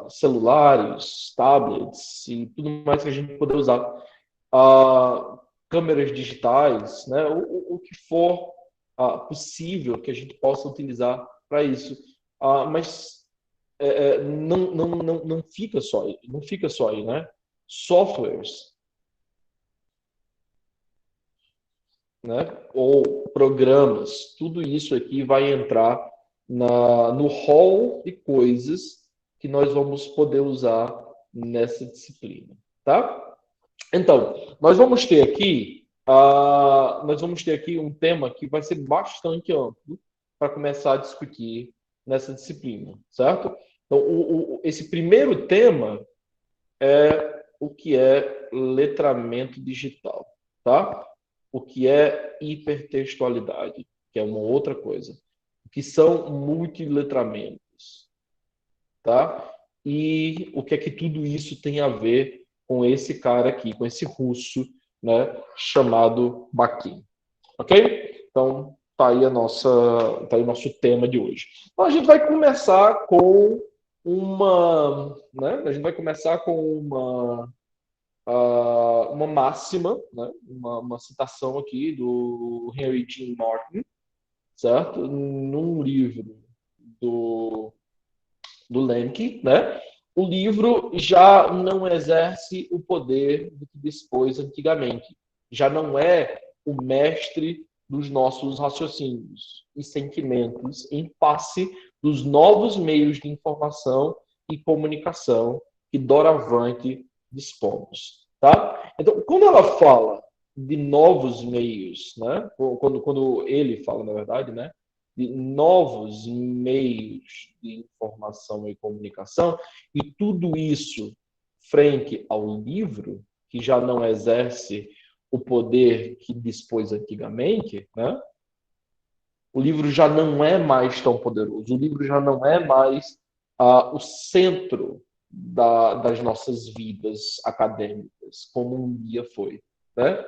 celulares, tablets e tudo mais que a gente poder usar. Câmeras digitais, né? O que for possível que a gente possa utilizar para isso. Mas não fica só aí, não fica só aí, né? Softwares, né? Ou programas, tudo isso aqui vai entrar no hall de coisas que nós vamos poder usar nessa disciplina, tá? Então, nós vamos ter aqui um tema que vai ser bastante amplo para começar a discutir nessa disciplina, certo? Então, esse primeiro tema é o que é letramento digital, tá? o que é hipertextualidade, que é uma outra coisa, o que são multiletramentos, tá? E o que é que tudo isso tem a ver com esse cara aqui, com esse russo, né, chamado Bakhtin. Ok? Então, tá aí o nosso tema de hoje. Então, a gente vai começar com uma máxima, né? Uma citação aqui do Henry Jean Martin, certo? Num livro do Lemke, né? O livro já não exerce o poder do que dispôs antigamente. Já não é o mestre dos nossos raciocínios e sentimentos em face dos novos meios de informação e comunicação que doravante dispomos, tá? Então, quando ela fala de novos meios, né? Quando ele fala, na verdade, né? De novos meios de informação e comunicação, e tudo isso frente ao livro, que já não exerce o poder que dispôs antigamente, né? O livro já não é mais tão poderoso, o livro já não é mais o centro das nossas vidas acadêmicas, como um dia foi, né?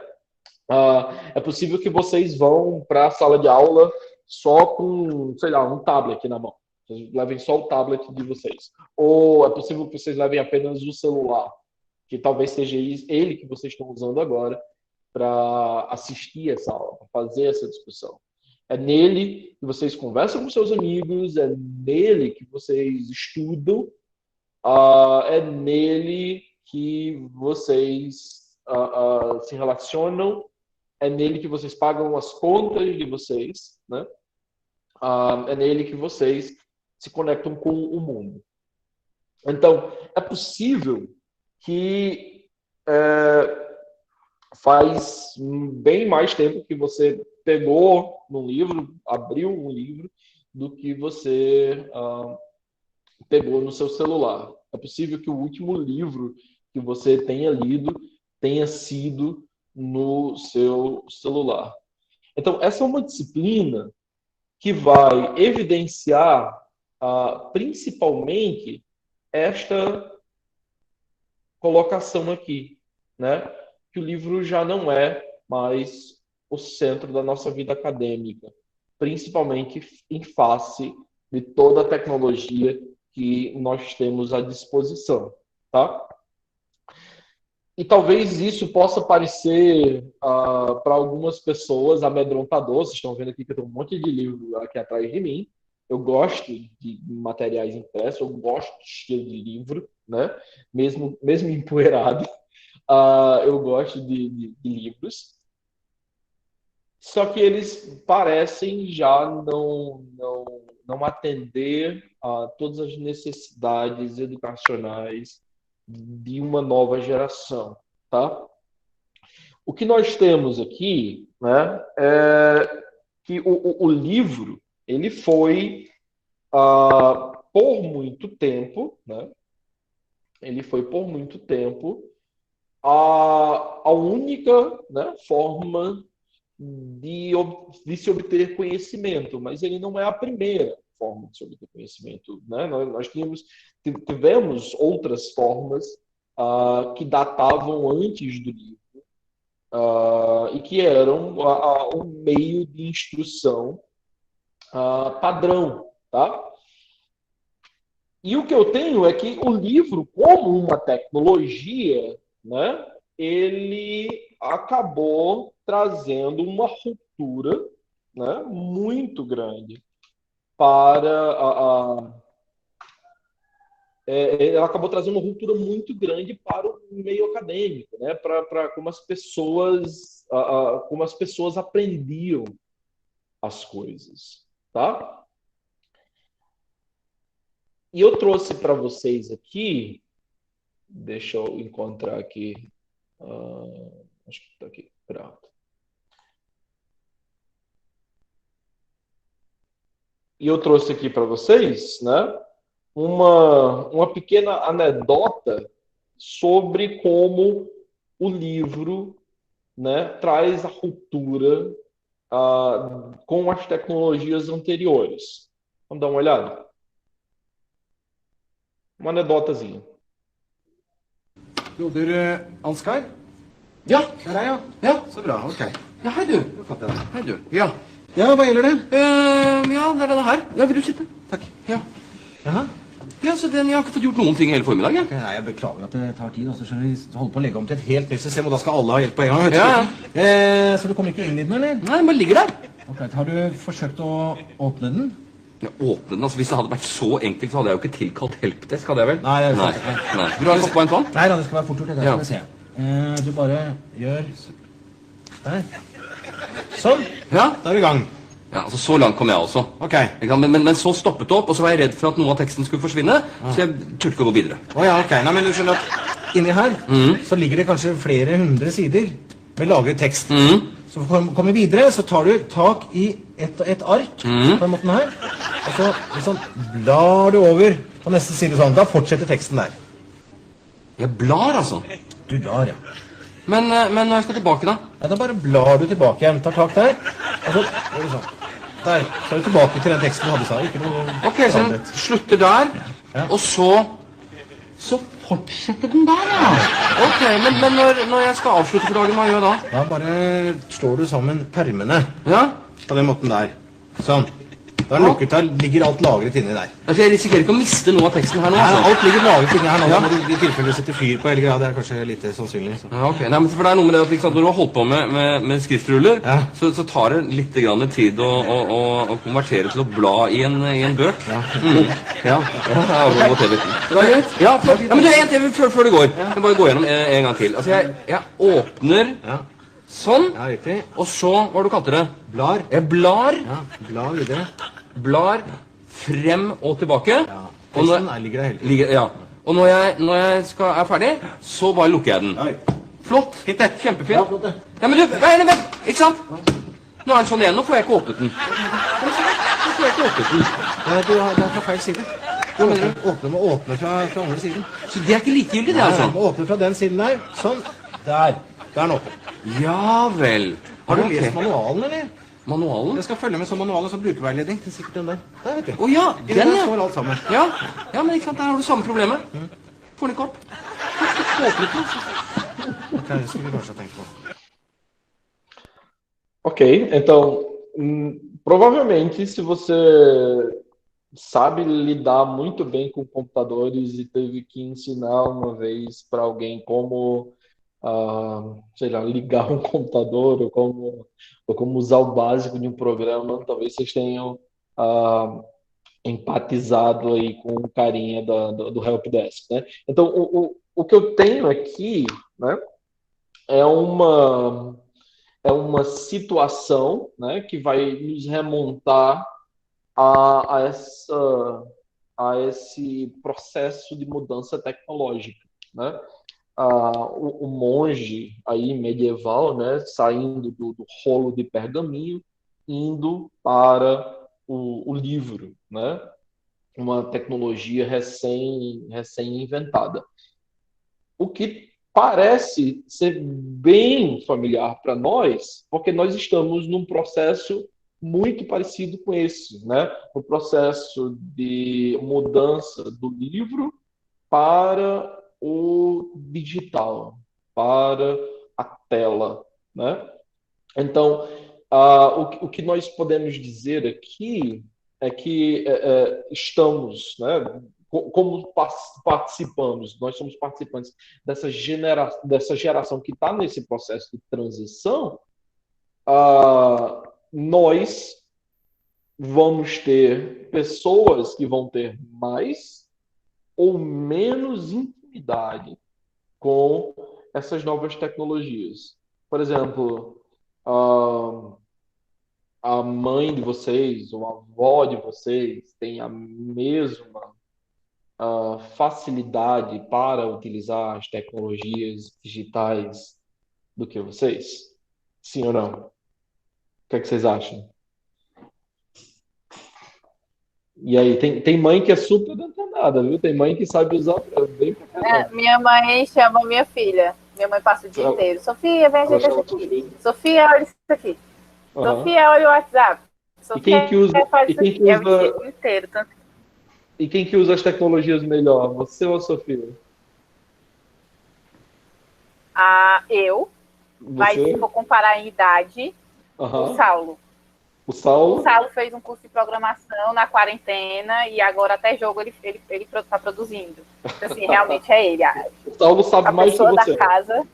É possível que vocês vão para a sala de aula só com, sei lá, um tablet na mão. Vocês levem só o tablet de vocês. Ou é possível que vocês levem apenas o celular, que talvez seja ele que vocês estão usando agora para assistir essa aula, para fazer essa discussão. É nele que vocês conversam com seus amigos, é nele que vocês estudam, é nele que vocês se relacionam, é nele que vocês pagam as contas de vocês, né? É nele que vocês se conectam com o mundo. Então, é possível que faz bem mais tempo que você pegou no livro, abriu um livro, do que você pegou no seu celular. É possível que o último livro que você tenha lido tenha sido no seu celular. Então, essa é uma disciplina que vai evidenciar principalmente esta colocação aqui, né? Que o livro já não é mais o centro da nossa vida acadêmica, principalmente em face de toda a tecnologia que nós temos à disposição, tá? E talvez isso possa parecer para algumas pessoas amedrontador. Vocês estão vendo aqui que tem um monte de livro aqui atrás de mim. Eu gosto de materiais impressos, eu gosto do estilo de livro, né? Mesmo empoeirado, eu gosto de livros. Só que eles parecem já não atender a todas as necessidades educacionais de uma nova geração, tá? O que nós temos aqui, né, é que o livro ele foi por muito tempo, né? Ele foi por muito tempo a única, né, forma de se obter conhecimento, mas ele não é a primeira forma de se obter conhecimento, né? Nós tivemos outras formas que datavam antes do livro e que eram um meio de instrução padrão, tá? E o que eu tenho é que o livro, como uma tecnologia, né, ele acabou trazendo uma ruptura, né, muito grande para ela acabou trazendo uma ruptura muito grande para o meio acadêmico, né, para como as pessoas aprendiam as coisas, tá? E eu trouxe para vocês aqui, deixa eu encontrar aqui, acho que está aqui, pronto. E eu trouxe aqui para vocês, né, uma pequena anedota sobre como o livro né, traz a ruptura com as tecnologias anteriores. Vamos dar uma olhada? Uma anedotazinha. Broder Ansgar? Ja, det er jeg, ja. Så bra, ok. Ja, hei du. Hei du. Ja. Ja, hva gjelder det? Ja, det er denne her. Ja, vil du sitte? Takk. Ja. Jaha. Ja, så jeg har ikke fått gjort noen ting hele formiddag, jeg. Nei, jeg beklager at det tar tid. Altså, skjønner vi holder på å legge om til et helt nytt system, og da skal alle ha hjelp på en gang. Vet du? Ja. Så du kommer ikke inn i den, eller? Nei, den bare ligger der. Ok, har du forsøkt å åpne den? Ja, åpne den? Altså, hvis det hadde vært så enkelt, så hadde jeg jo ikke tilkalt helpdesk, hadde jeg vel? Nei, det er sant. Nei. Vil du ha en kopp vann? Nei, da, det skal være fort gjort. Det skal vi se. Du bare gjør der. Sånn. Ja, da er vi i gang. Ja, altså så langt kom jeg også. Ok. Men så stoppet det opp, og så var jeg redd for at noe av teksten skulle forsvinne, så jeg turte ikke å gå videre. Åja, ok. Nei, men du skjønner at inni her, så ligger det kanskje flere hundre sider med lagret tekst. Så for å komme videre, så tar du tak i et ark, på den måten her, og så liksom blar du over på neste side sånn. Da fortsetter teksten der. Jeg blar, altså? Du blar, ja. Men når jeg skal tilbake, da? Ja, da bare blar du tilbake igjen. Tar tak der, og så gjør du sånn. Der, så er du tilbake til den teksten du hadde sa. Ikke noe... Ok, så den slutter der, og så fortsetter den der, ja. Ok, men når jeg skal avslutte for dagen, hva gjør jeg da? Da bare slår du sammen permene. Ja? På den måten der. Sånn. Da er den lukket der, ligger alt lagret inni der. Altså, jeg risikerer ikke å miste noe av teksten her nå? Nei, alt ligger lagret inni her nå. Da må du i tilfelle sette fyr på hele greia. Det er kanskje litt sannsynlig. Så. Ja, ok. Nei, men for det er noe med det at liksom, når du har holdt på med skriftruller, så tar det litt grann tid å konvertere til å bla i en bøk. Ja. Ja, det var greit. Ja, men det er en til før det går. Jeg må bare gå gjennom en gang til. Altså, jeg åpner... Sånn, ja, riktig. Og så, hva har du kalt det? Blar. Jeg blar. Ja, blar videre. Blar frem og tilbake. Ja, teksten ligger der hele tiden. Ja. Og når jeg er ferdig, så bare lukker jeg den. Oi. Flott. Fint det. Kjempefint. Ja, flott det. Ja, men du, vent, ikke sant? Nå er den sånn igjen, nå får jeg ikke åpnet den. Nei, du er fra feil side. Du må åpne fra andre siden. Så det er ikke likegyldig det, altså? Du må åpne fra den siden der. Sånn. Der. Der er den åpen. Ja vel. Har du lest manualen, eller? Manualen? Jeg skal følge med som manualen som brukerveiledning. Det er sikkert den der. Der, vet du. Åja, den ja. Så alt sammen. Ja, men ikke sant, der har du samme problemet. Får den ikke opp. Ok, det skulle vi kanskje ha tenkt på. Ok, então, provavelmente se você sabe lidar muito bem com computadores e teve que ensinar uma vez para alguém como... sei lá, ligar um computador ou como usar o básico de um programa, talvez vocês tenham empatizado aí com o carinha do helpdesk, né? Então, o que eu tenho aqui, né, é uma situação, né, que vai nos remontar a esse processo de mudança tecnológica, né? O monge aí medieval, né, saindo do rolo de pergaminho, indo para o livro, né, uma tecnologia recém-inventada. O que parece ser bem familiar para nós, porque nós estamos num processo muito parecido com esse, né, o processo de mudança do livro para o digital, para a tela, né? Então, o que nós podemos dizer aqui é que estamos, né, como participamos, nós somos participantes dessa geração que está nesse processo de transição, nós vamos ter pessoas que vão ter mais ou menos intimidade com essas novas tecnologias. Por exemplo, a mãe de vocês ou a avó de vocês tem a mesma facilidade para utilizar as tecnologias digitais do que vocês? Sim ou não? O que é que vocês acham? E aí, tem mãe que é super antenada, viu? Tem mãe que sabe usar bem pra caramba. Minha mãe chama minha filha. Minha mãe passa o dia inteiro. Sofia, vem Ela ajeitar chama isso aqui. Sofia. Sofia, olha isso aqui. Aham. Sofia, olha o WhatsApp. E quem Sofia, que usa, faz e isso quem aqui. que É o dia usa, inteiro. Tanto... e quem que usa as tecnologias melhor, você ou a Sofia? Eu, mas se Você? for comparar em idade, o Aham. Saulo. O O Saulo? Saulo fez um curso de programação na quarentena e agora até jogo ele tá produzindo. Então, assim, realmente é ele. O Saulo sabe A mais que pessoa da você. casa. O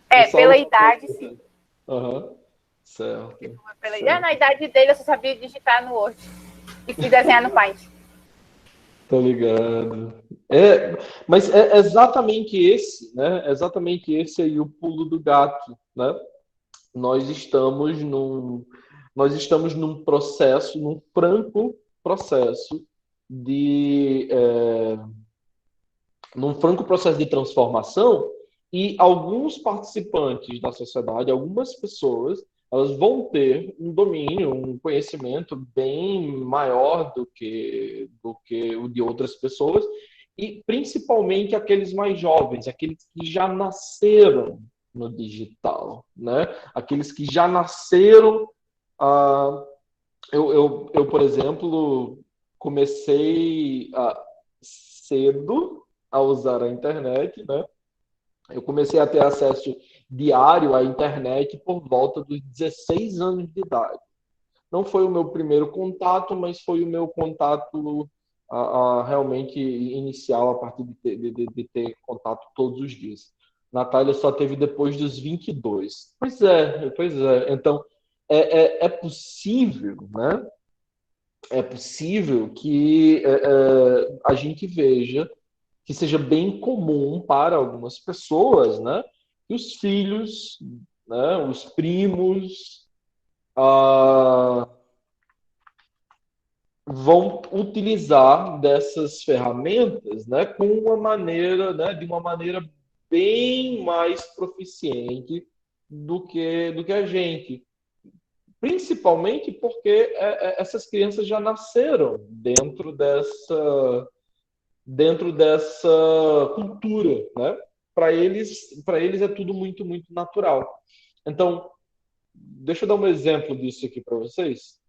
Pela Saulo sabe mais idade, que sim. você. Aham. Certo. Na Certo. idade dele, eu só sabia digitar no Word e desenhar no Paint. Tô ligado. Mas é exatamente esse, né? É exatamente esse aí o pulo do gato, né? Nós estamos num, nós estamos num processo, num franco processo de num franco processo de transformação e alguns participantes da sociedade, algumas pessoas, elas vão ter um domínio, um conhecimento bem maior do que o de outras pessoas e principalmente aqueles mais jovens, aqueles que já nasceram no digital, né? Aqueles que já nasceram. ah, por exemplo, comecei cedo a usar a internet, né? Eu comecei a ter acesso diário à internet por volta dos 16 anos de idade. Não foi o meu primeiro contato, mas foi o meu contato realmente inicial a partir de ter contato todos os dias. Natália só teve depois dos 22. Pois é. Então, é possível, né? É possível que a gente veja que seja bem comum para algumas pessoas, né? Que os filhos, né? Os primos, ah, vão utilizar dessas ferramentas, né? Com uma maneira, né? De uma maneira bem mais proficiente do que a gente. Principalmente porque essas crianças já nasceram dentro dessa cultura, né? Para eles é tudo muito, muito natural. Então, deixa eu dar um exemplo disso aqui para vocês.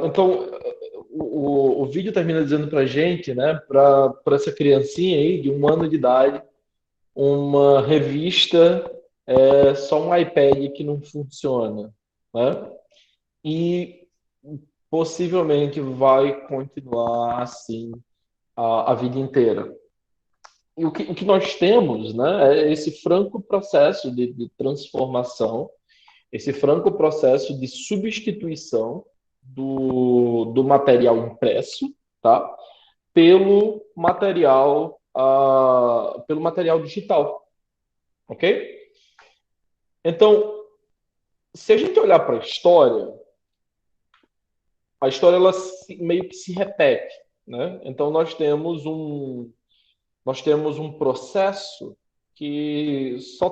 Então, o vídeo termina dizendo para a gente, né, para essa criancinha aí de 1 ano de idade, uma revista é só um iPad que não funciona, né? E possivelmente vai continuar assim a vida inteira. E o que nós temos, né, é esse franco processo de transformação, esse franco processo de substituição do material impresso, tá, pelo material digital, ok? Então, se a gente olhar para a história ela meio que se repete, né? Então nós temos um processo que só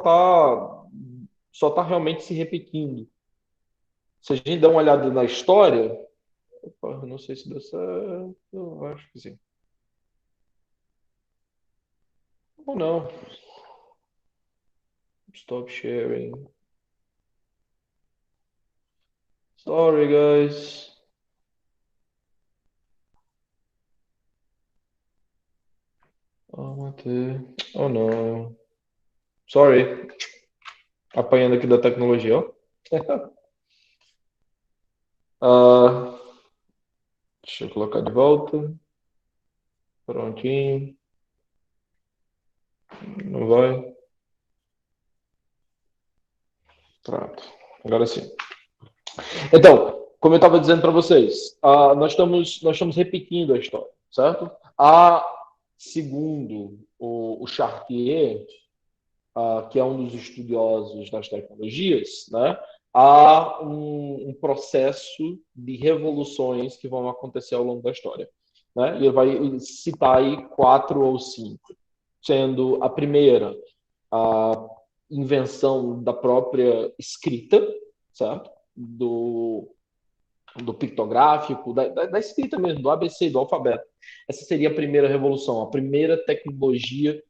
tá realmente se repetindo. Se a gente dá uma olhada na história, opa, não sei se deu certo, eu acho que sim. Ou não. Stop sharing. Sorry, guys. Oh, não. Sorry. Apanhando aqui da tecnologia, ó. Deixa eu colocar de volta. Prontinho. Não vai. Pronto. Agora sim. Então, como eu estava dizendo para vocês, nós estamos repetindo a história, certo? Segundo o Chartier, que é um dos estudiosos das tecnologias, né, há um processo de revoluções que vão acontecer ao longo da história. Né? E ele vai citar aí 4 ou 5, sendo a primeira a invenção da própria escrita, certo? Do pictográfico, da escrita mesmo, do ABC, do alfabeto. Essa seria a primeira revolução, a primeira tecnologia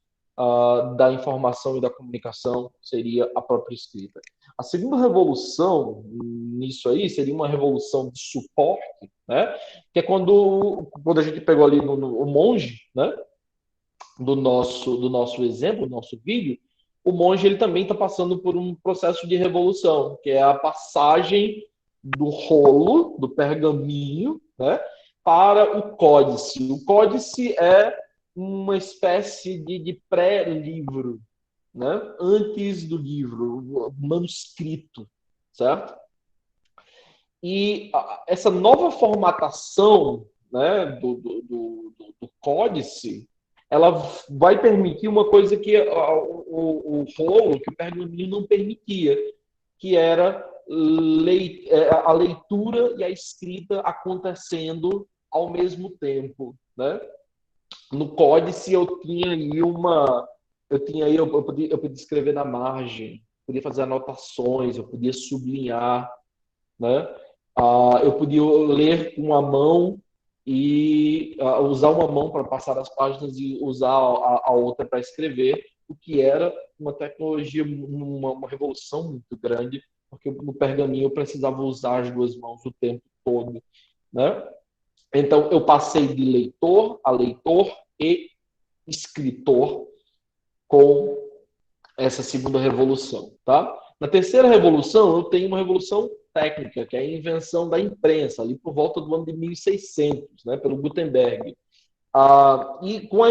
da informação e da comunicação seria a própria escrita. A segunda revolução nisso aí seria uma revolução de suporte, né? Que é quando a gente pegou ali o monge, né? Do nosso exemplo, do nosso vídeo, o monge ele também está passando por um processo de revolução, que é a passagem do rolo, do pergaminho, né, para o códice. O códice é uma espécie de pré-livro, né, antes do livro, o manuscrito, certo? E essa nova formatação, né, do códice, ela vai permitir uma coisa que o rolo, que o pergaminho não permitia, que era a leitura e a escrita acontecendo ao mesmo tempo, né? No códice eu podia escrever na margem, podia fazer anotações, eu podia sublinhar, né? Eu podia ler com uma mão e usar uma mão para passar as páginas e usar a outra para escrever, o que era uma tecnologia, uma revolução muito grande, porque no pergaminho eu precisava usar as 2 mãos o tempo todo, né? Então eu passei de leitor a leitor e escritor com essa segunda revolução, tá? Na terceira revolução eu tenho uma revolução técnica, que é a invenção da imprensa, ali por volta do ano de 1600, né, pelo Gutenberg. E com a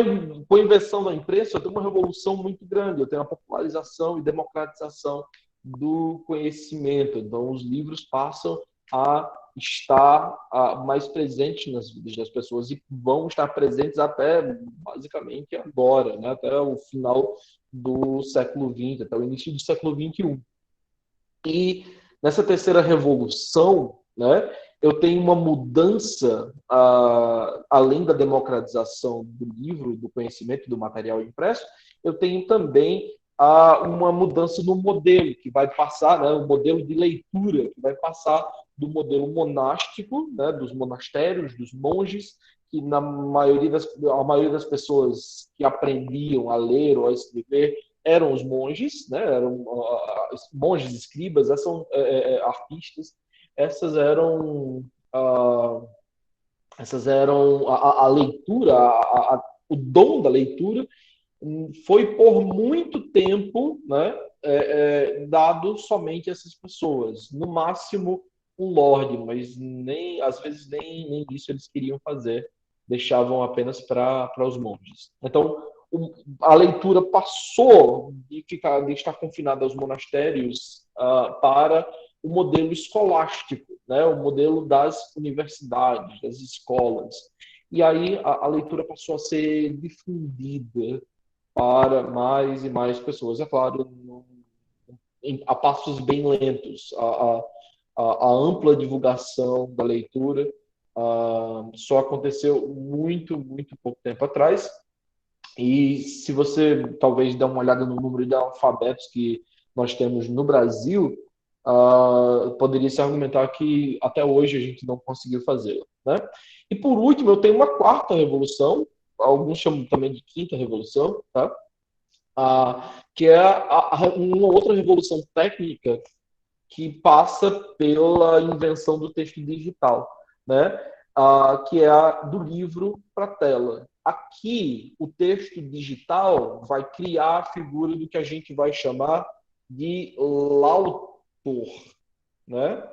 invenção da imprensa, eu tenho uma revolução muito grande, eu tenho a popularização e democratização do conhecimento. Então, os livros passam a estar mais presentes nas vidas das pessoas e vão estar presentes até, basicamente, agora, né, até o final do século XX, até o início do século XXI. E nessa terceira revolução, né, eu tenho uma mudança, além da democratização do livro, do conhecimento, do material impresso, eu tenho também uma mudança no modelo, que vai passar, né, um modelo de leitura, que vai passar do modelo monástico, né, dos monastérios, dos monges, que a maioria das pessoas que aprendiam a ler ou a escrever eram os monges, né? Eram monges, escribas, essas são artistas, essas eram a leitura, o dom da leitura foi por muito tempo, né, dado somente a essas pessoas, no máximo um lorde, mas às vezes nem isso eles queriam fazer, deixavam apenas para os monges. Então a leitura passou de estar confinada aos monastérios para o modelo escolástico, né? O modelo das universidades, das escolas. E aí a leitura passou a ser difundida para mais e mais pessoas. É claro, a passos bem lentos. A ampla divulgação da leitura só aconteceu muito, muito pouco tempo atrás. E se você talvez der uma olhada no número de alfabetos que nós temos no Brasil, poderia se argumentar que até hoje a gente não conseguiu fazê-la, né? E por último, eu tenho uma quarta revolução, alguns chamam também de quinta revolução, tá? Que é uma outra revolução técnica que passa pela invenção do texto digital, né? Que é a do livro para a tela. Aqui, o texto digital vai criar a figura do que a gente vai chamar de lautor, né?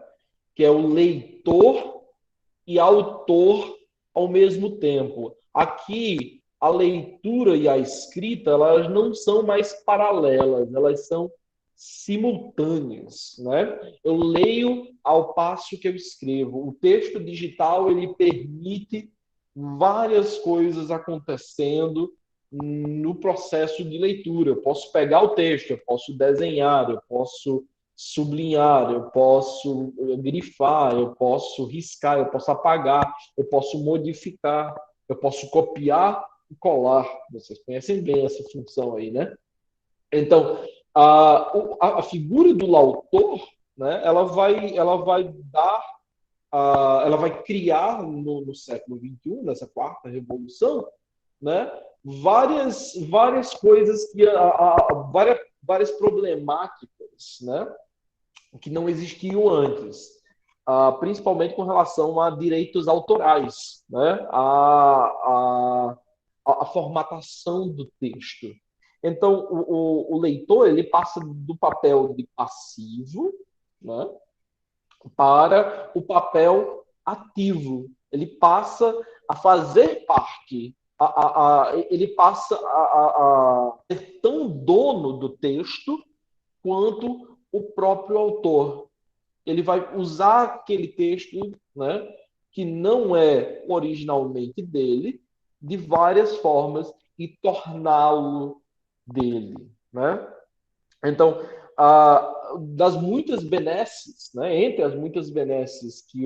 Que é o leitor e autor ao mesmo tempo. Aqui, a leitura e a escrita, elas não são mais paralelas, elas são simultâneas, né? Eu leio ao passo que eu escrevo. O texto digital, ele permite várias coisas acontecendo no processo de leitura. Eu posso pegar o texto, eu posso desenhar, eu posso sublinhar, eu posso grifar, eu posso riscar, eu posso apagar, eu posso modificar, eu posso copiar e colar. Vocês conhecem bem essa função aí, né? Então, a figura do autor, né, ela vai criar no século XXI, nessa quarta revolução, né, várias coisas várias problemáticas, né, que não existiam antes, principalmente com relação a direitos autorais, né, a formatação do texto. Então, o leitor, ele passa do papel de passivo, né, para o papel ativo. Ele passa a fazer parte, ele passa a ser tão dono do texto quanto o próprio autor. Ele vai usar aquele texto, né, que não é originalmente dele, de várias formas e torná-lo dele, né? Então, das muitas benesses, né, entre as muitas benesses que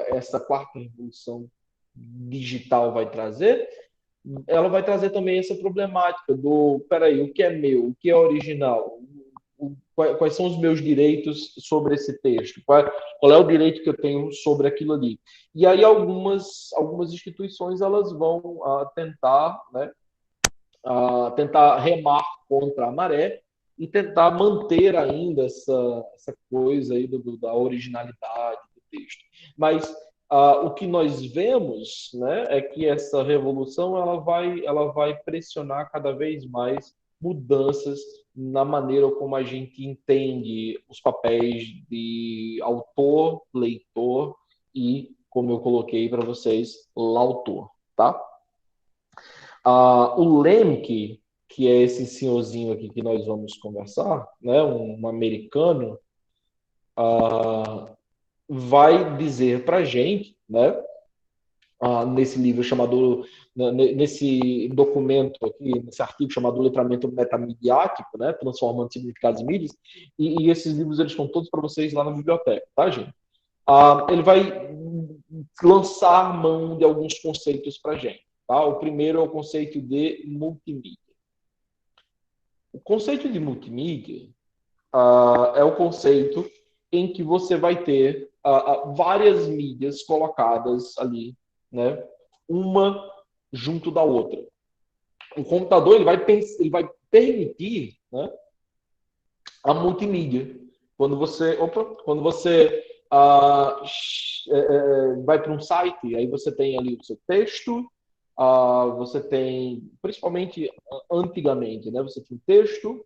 essa quarta revolução digital vai trazer, ela vai trazer também essa problemática do, peraí, o que é meu, o que é original, quais são os meus direitos sobre esse texto, qual é o direito que eu tenho sobre aquilo ali. E aí algumas instituições, elas vão tentar, né, tentar remar contra a maré e tentar manter ainda essa coisa aí da originalidade do texto. Mas o que nós vemos, né, é que essa revolução ela vai pressionar cada vez mais mudanças na maneira como a gente entende os papéis de autor, leitor e, como eu coloquei para vocês, lautor, tá? O Lemke, que é esse senhorzinho aqui que nós vamos conversar, né, um americano, vai dizer para a gente, né, nesse livro chamado, nesse documento aqui, nesse artigo chamado Letramento Metamediático, né, Transformando Significados em Mídias, e esses livros eles estão todos para vocês lá na biblioteca, tá, gente? Ele vai lançar mão de alguns conceitos para a gente. Tá? O primeiro é o conceito de multimídia. O conceito de multimídia é o conceito em que você vai ter várias mídias colocadas ali, né? Uma junto da outra. O computador ele vai permitir, né, a multimídia. Quando você vai para um site, aí você tem ali o seu texto, você tem, principalmente antigamente, né? Você tinha um texto,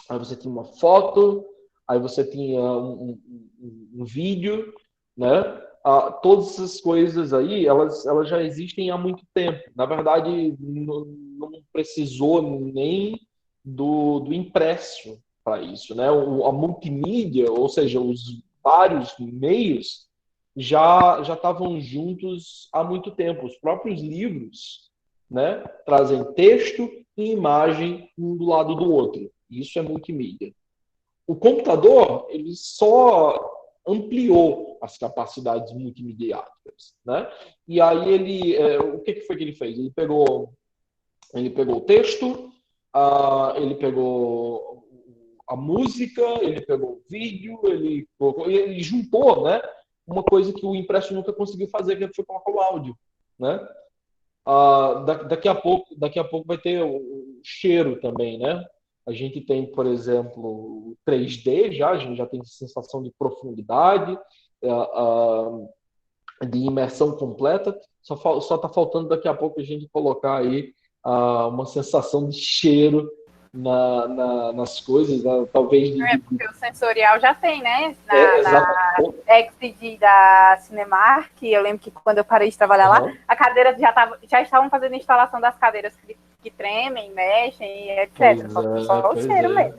aí você tinha uma foto, aí você tinha um vídeo, né? Todas essas coisas aí, elas já existem há muito tempo. Na verdade, não precisou nem do impresso para isso, né? A multimídia, ou seja, os vários meios, já estavam juntos há muito tempo. Os próprios livros, né, trazem texto e imagem um do lado do outro. Isso é multimídia. O computador ele só ampliou as capacidades multimediáticas, né? E aí o que foi que ele fez? Ele pegou o texto, ele pegou a música, ele pegou o vídeo, ele juntou, né, uma coisa que o impresso nunca conseguiu fazer, que foi colocar o áudio, né? Daqui a pouco vai ter o cheiro também, né? A gente tem, por exemplo, o 3D já, a gente já tem sensação de profundidade, de imersão completa. Só está faltando daqui a pouco a gente colocar aí uma sensação de cheiro nas coisas, né? Talvez Porque o sensorial já tem, né? exatamente. Na XD da Cinemark, eu lembro que quando eu parei de trabalhar lá, a cadeira já estavam fazendo instalação das cadeiras que tremem, mexem, etc. Só o cheiro mesmo.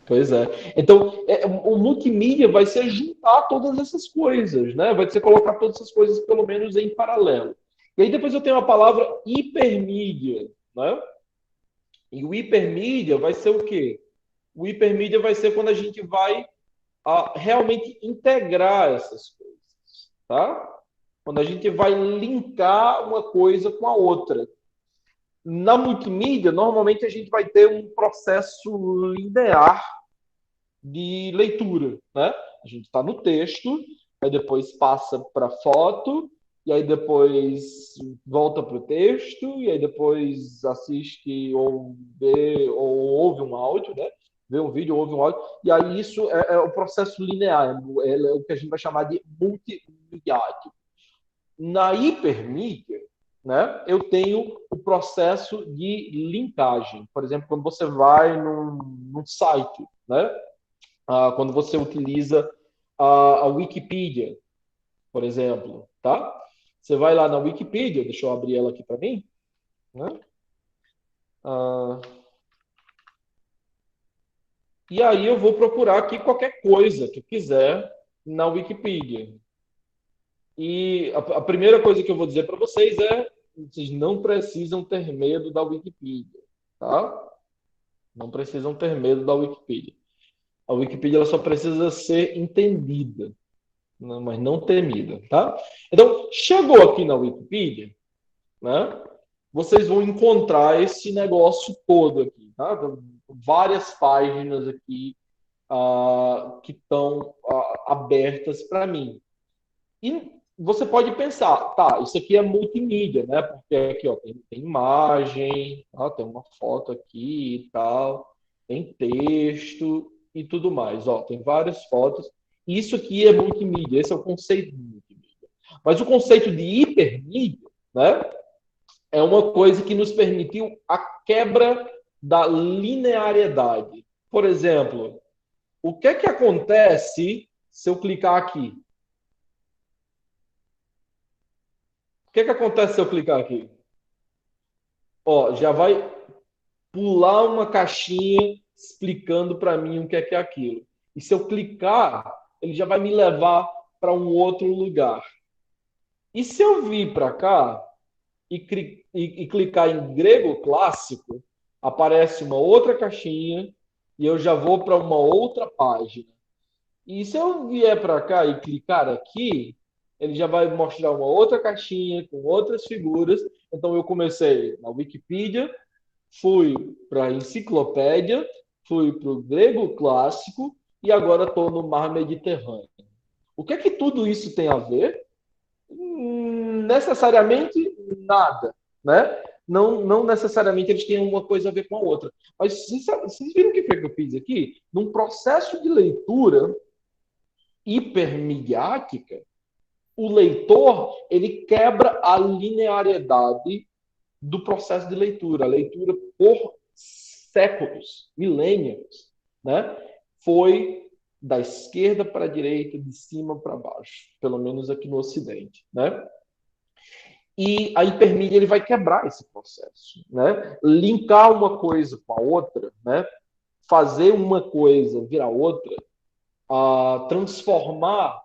Pois é. Então, o multimídia vai ser juntar todas essas coisas, né? Vai ser colocar todas essas coisas, pelo menos, em paralelo. E aí depois eu tenho a palavra hipermídia, né? E o hipermídia vai ser o quê? O hipermídia vai ser quando a gente vai realmente integrar essas coisas, tá? Quando a gente vai linkar uma coisa com a outra. Na multimídia, normalmente a gente vai ter um processo linear de leitura, né? A gente está no texto, aí depois passa para foto, e aí depois volta para o texto, e aí depois assiste ou vê ou ouve um áudio, né? Vê um vídeo, ouve um áudio, e aí isso é o processo linear, é o que a gente vai chamar de multimediático. Na hipermídia, né, eu tenho o processo de linkagem. Por exemplo, quando você vai num site, né, quando você utiliza a Wikipedia, por exemplo, tá? Você vai lá na Wikipedia, deixa eu abrir ela aqui para mim, né? E aí eu vou procurar aqui qualquer coisa que eu quiser na Wikipedia. E a primeira coisa que eu vou dizer para vocês é: vocês não precisam ter medo da Wikipedia, tá? Não precisam ter medo da Wikipedia. A Wikipedia ela só precisa ser entendida, né? Mas não temida, tá? Então, chegou aqui na Wikipedia, né? Vocês vão encontrar esse negócio todo aqui, tá? Várias páginas aqui que estão abertas para mim. E você pode pensar, tá, isso aqui é multimídia, né? Porque aqui, ó, tem imagem, tem uma foto aqui e tal, tem texto e tudo mais, ó, tem várias fotos. Isso aqui é multimídia, esse é o conceito de multimídia. Mas o conceito de hipermídia, né, é uma coisa que nos permitiu a quebra da linearidade. Por exemplo, o que é que acontece se eu clicar aqui? O que é que acontece se eu clicar aqui? Ó, já vai pular uma caixinha explicando para mim o que é aquilo. E se eu clicar, ele já vai me levar para um outro lugar. E se eu vir para cá e clicar em grego clássico, aparece uma outra caixinha e eu já vou para uma outra página. E se eu vier para cá e clicar aqui, ele já vai mostrar uma outra caixinha com outras figuras. Então eu comecei na Wikipedia, fui para a enciclopédia, fui para o grego clássico e agora estou no mar Mediterrâneo. O que é que tudo isso tem a ver? Necessariamente nada, né? Não necessariamente eles têm uma coisa a ver com a outra. Mas vocês viram o que foi que eu fiz aqui? Num processo de leitura hipermediática, o leitor ele quebra a linearidade do processo de leitura. A leitura por séculos, milênios, né, foi da esquerda para a direita, de cima para baixo, pelo menos aqui no Ocidente, né? E a hipermídia ele vai quebrar esse processo, né? Linkar uma coisa com a outra, né? Fazer uma coisa virar outra, transformar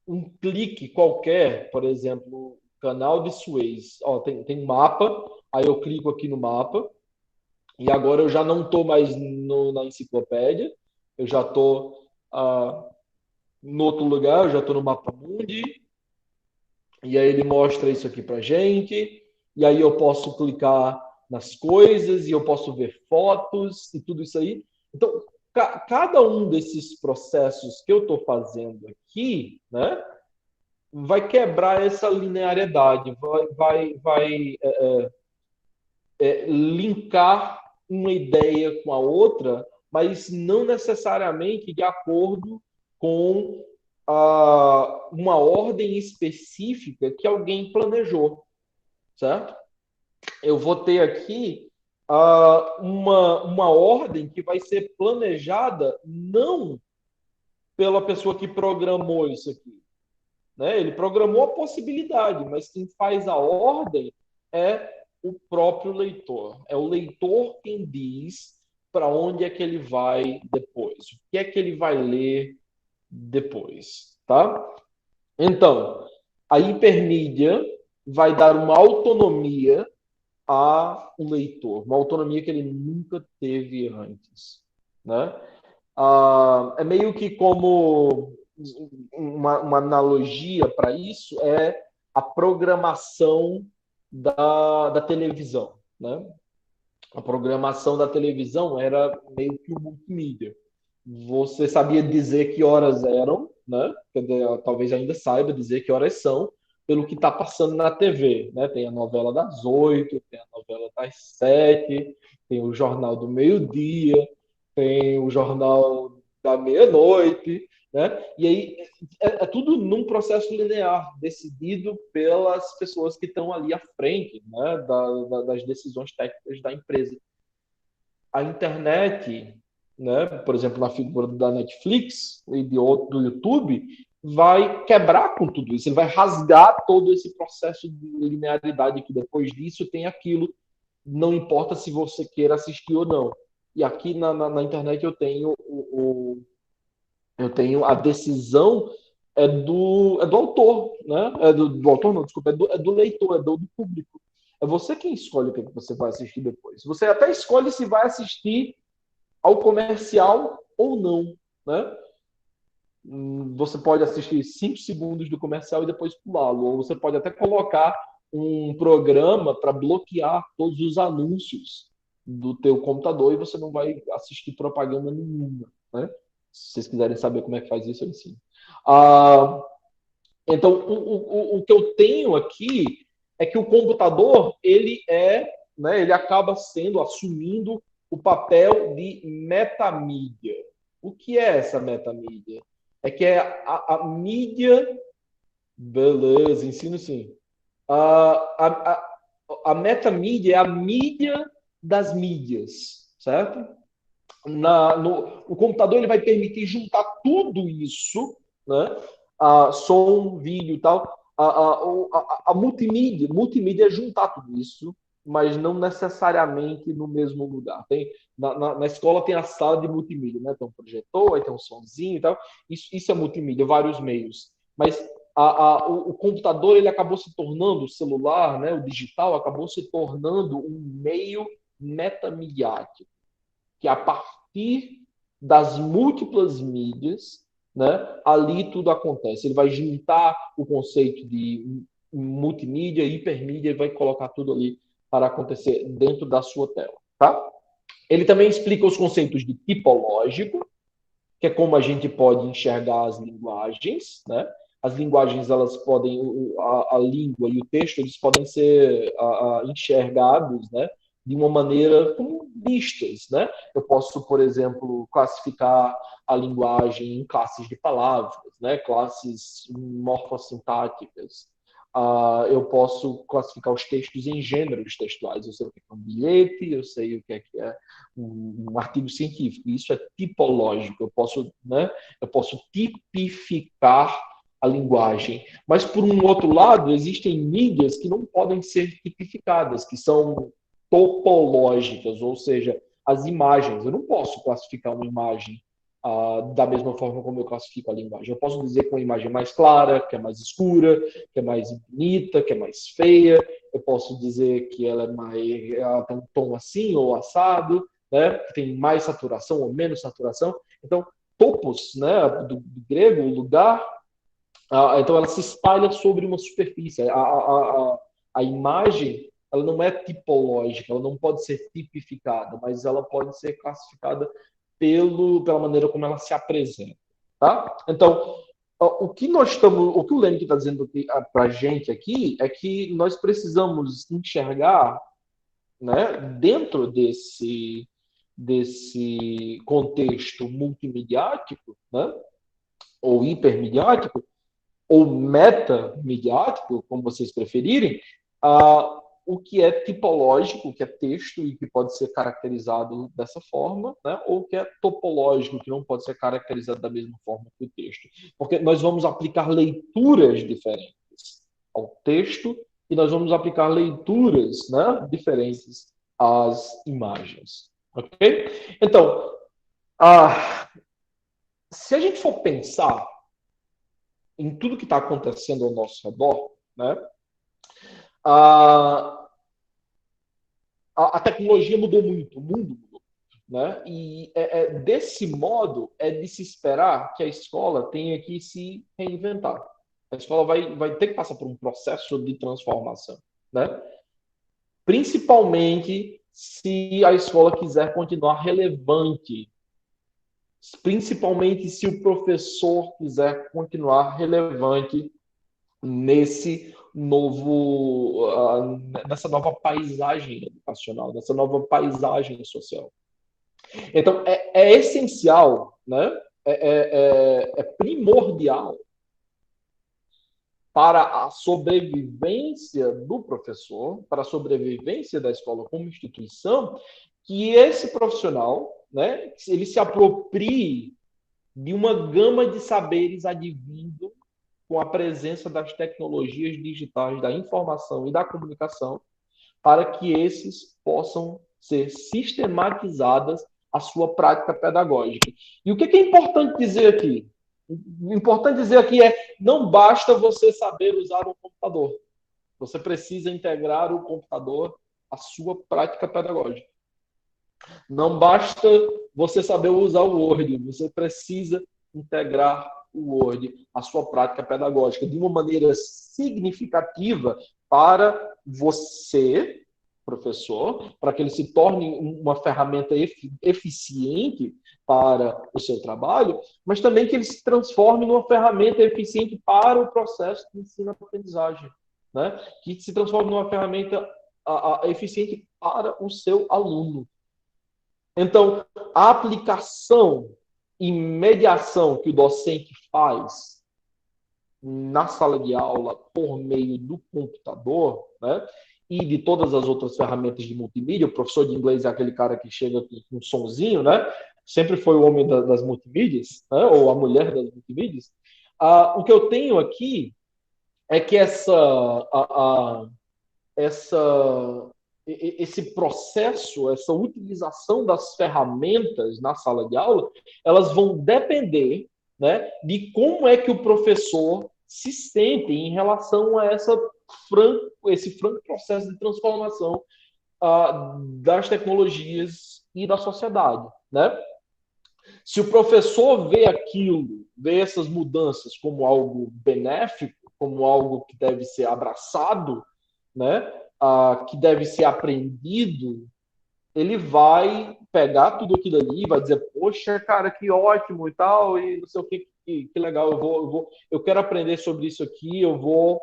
um clique qualquer, por exemplo, canal de Suez. Ó, tem um mapa, aí eu clico aqui no mapa, e agora eu já não estou mais na enciclopédia, eu já estou no outro lugar, eu já estou no Mapa Mundi, e aí ele mostra isso aqui para gente, e aí eu posso clicar nas coisas, e eu posso ver fotos, e tudo isso aí. Então, cada um desses processos que eu estou fazendo aqui, né, vai quebrar essa linearidade, vai linkar uma ideia com a outra, mas não necessariamente de acordo com uma ordem específica que alguém planejou, certo? Eu vou ter aqui uma ordem que vai ser planejada não pela pessoa que programou isso aqui, né? Ele programou a possibilidade, mas quem faz a ordem é o próprio leitor. É o leitor quem diz para onde é que ele vai depois, o que é que ele vai ler depois, tá? Então, a hipermídia vai dar uma autonomia ao leitor, uma autonomia que ele nunca teve antes, né? É meio que como uma analogia para isso é a programação da televisão, né? A programação da televisão era meio que o multimídia. Você sabia dizer que horas eram, né? Talvez ainda saiba dizer que horas são, pelo que está passando na TV, né? Tem a novela das 8, tem a novela das 7, tem o jornal do meio-dia, tem o jornal da meia-noite, né? E aí é tudo num processo linear, decidido pelas pessoas que estão ali à frente, né? Das decisões técnicas da empresa. A internet, né, por exemplo, na figura da Netflix e do YouTube, vai quebrar com tudo isso. Ele vai rasgar todo esse processo de linearidade que depois disso tem aquilo. Não importa se você queira assistir ou não. E aqui na internet eu tenho a decisão do autor, né? Do autor não, desculpa, é do leitor, é do público. É você quem escolhe o que você vai assistir depois. Você até escolhe se vai assistir ao comercial ou não, né? Você pode assistir 5 segundos do comercial e depois pulá-lo. Ou você pode até colocar um programa para bloquear todos os anúncios do teu computador e você não vai assistir propaganda nenhuma, né? Se vocês quiserem saber como é que faz isso, eu ensino. Então, o que eu tenho aqui é que o computador, ele acaba assumindo o papel de metamídia. O que é essa metamídia? É que é a mídia... Beleza, ensino sim. A metamídia é a mídia das mídias, certo? O computador ele vai permitir juntar tudo isso, né? Som, vídeo e tal. A multimídia é juntar tudo isso, mas não necessariamente no mesmo lugar. Na escola tem a sala de multimídia, né? Tem um projetor, aí tem um somzinho e tal. Isso é multimídia, vários meios. Mas o computador ele acabou se tornando, o celular, né? O digital acabou se tornando um meio metamediático, que a partir das múltiplas mídias, né, ali tudo acontece. Ele vai juntar o conceito de multimídia, hipermídia, e vai colocar tudo ali para acontecer dentro da sua tela. Tá? Ele também explica os conceitos de tipológico, que é como a gente pode enxergar as linguagens, né? As linguagens, elas podem, a língua e o texto, eles podem ser enxergados, né, de uma maneira como listas, né? Eu posso, por exemplo, classificar a linguagem em classes de palavras, né? Classes morfossintáticas. Eu posso classificar os textos em gêneros textuais. Eu sei o que é um bilhete, eu sei o que é um artigo científico. Isso é tipológico. Eu posso tipificar a linguagem. Mas, por um outro lado, existem mídias que não podem ser tipificadas, que são topológicas, ou seja, as imagens. Eu não posso classificar uma imagem da mesma forma como eu classifico a linguagem. Eu posso dizer que uma imagem é mais clara, que é mais escura, que é mais bonita, que é mais feia. Eu posso dizer que ela tem um tom assim ou assado, né? Que tem mais saturação ou menos saturação. Então, topos, né? Do grego, lugar. Então, ela se espalha sobre uma superfície. A imagem, ela não é tipológica, ela não pode ser tipificada, mas ela pode ser classificada pela maneira como ela se apresenta, tá? Então, o que o Lênin está dizendo para a gente aqui é que nós precisamos enxergar né, dentro desse contexto multimediático, né, ou hipermediático, ou metamediático, como vocês preferirem, o que é tipológico, o que é texto e que pode ser caracterizado dessa forma, né? Ou o que é topológico, que não pode ser caracterizado da mesma forma que o texto. Porque nós vamos aplicar leituras diferentes ao texto e nós vamos aplicar leituras, né, diferentes às imagens. Ok? Então, se a gente for pensar em tudo que está acontecendo ao nosso redor, né, a tecnologia mudou muito, o mundo mudou, né? E desse modo é de se esperar que a escola tenha que se reinventar. A escola vai ter que passar por um processo de transformação, né? Principalmente se a escola quiser continuar relevante, principalmente se o professor quiser continuar relevante nessa nova paisagem educacional, nessa nova paisagem social. Então, é essencial, né? É primordial para a sobrevivência do professor, para a sobrevivência da escola como instituição, que esse profissional, né, ele se aproprie de uma gama de saberes advindo com a presença das tecnologias digitais, da informação e da comunicação, para que esses possam ser sistematizadas a sua prática pedagógica. E o que é importante dizer aqui? O importante dizer aqui é: não basta você saber usar um computador. Você precisa integrar o computador à sua prática pedagógica. Não basta você saber usar o Word, você precisa integrar o Word à sua prática pedagógica de uma maneira significativa para você, professor, para que ele se torne uma ferramenta eficiente para o seu trabalho, mas também que ele se transforme numa ferramenta eficiente para o processo de ensino-aprendizagem, né? Que se transforme numa ferramenta eficiente para o seu aluno. Então, a aplicação e mediação que o docente faz na sala de aula por meio do computador, né, e de todas as outras ferramentas de multimídia, o professor de inglês é aquele cara que chega com um sonzinho, né, sempre foi o homem das multimídias, né, ou a mulher das multimídias. O que eu tenho aqui é que esse processo, essa utilização das ferramentas na sala de aula, elas vão depender, né, de como é que o professor se sente em relação a esse franco processo de transformação das tecnologias e da sociedade, né? Se o professor vê essas mudanças como algo benéfico, como algo que deve ser abraçado, né, que deve ser aprendido, ele vai pegar tudo aquilo ali e vai dizer: poxa, cara, que ótimo e tal, e não sei o que legal, eu quero aprender sobre isso aqui, eu vou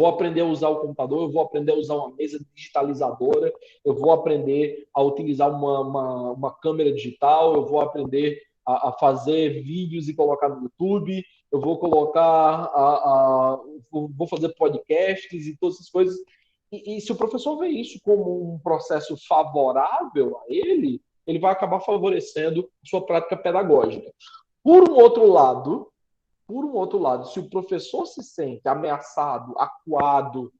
aprender a usar o computador, eu vou aprender a usar uma mesa digitalizadora, eu vou aprender a utilizar uma câmera digital, eu vou aprender a fazer vídeos e colocar no YouTube, eu vou vou fazer podcasts e todas essas coisas. E se o professor vê isso como um processo favorável a ele vai acabar favorecendo sua prática pedagógica. Por um outro lado, se o professor se sente ameaçado, acuado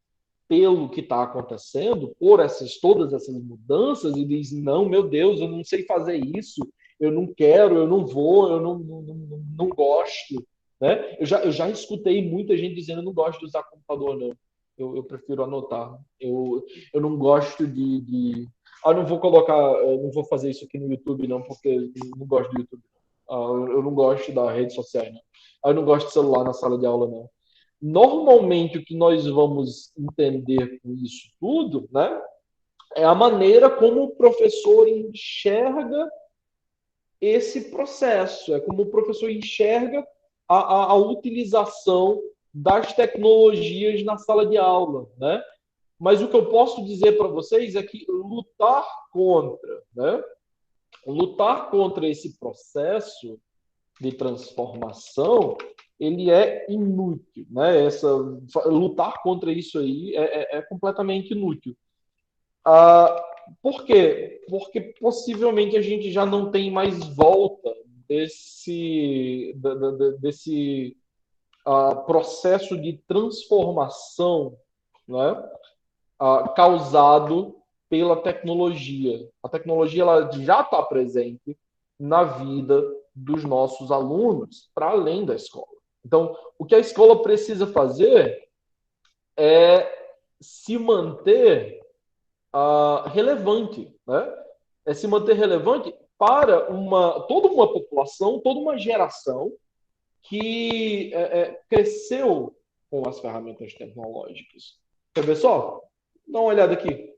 pelo que está acontecendo, por todas essas mudanças, e diz: não, meu Deus, eu não sei fazer isso, eu não quero, eu não vou, eu não gosto, né? Eu já escutei muita gente dizendo: eu não gosto de usar computador, não. Eu prefiro anotar. Eu não gosto eu não vou fazer isso aqui no YouTube, não, porque eu não gosto do YouTube. Eu não gosto da rede social, não. Eu não gosto de celular na sala de aula, não. Normalmente, o que nós vamos entender com isso tudo, né, é a maneira como o professor enxerga esse processo, é como o professor enxerga a utilização das tecnologias na sala de aula, né? Mas o que eu posso dizer para vocês é que lutar contra, né? Lutar contra esse processo de transformação, ele é inútil, né? Lutar contra isso aí é completamente inútil. Por quê? Porque possivelmente a gente já não tem mais volta desse processo de transformação, né? Causado pela tecnologia. A tecnologia ela já está presente na vida dos nossos alunos, para além da escola. Então, o que a escola precisa fazer é se manter relevante, né? É se manter relevante para toda uma população, toda uma geração que cresceu com as ferramentas tecnológicas. Quer ver só? Dá uma olhada aqui.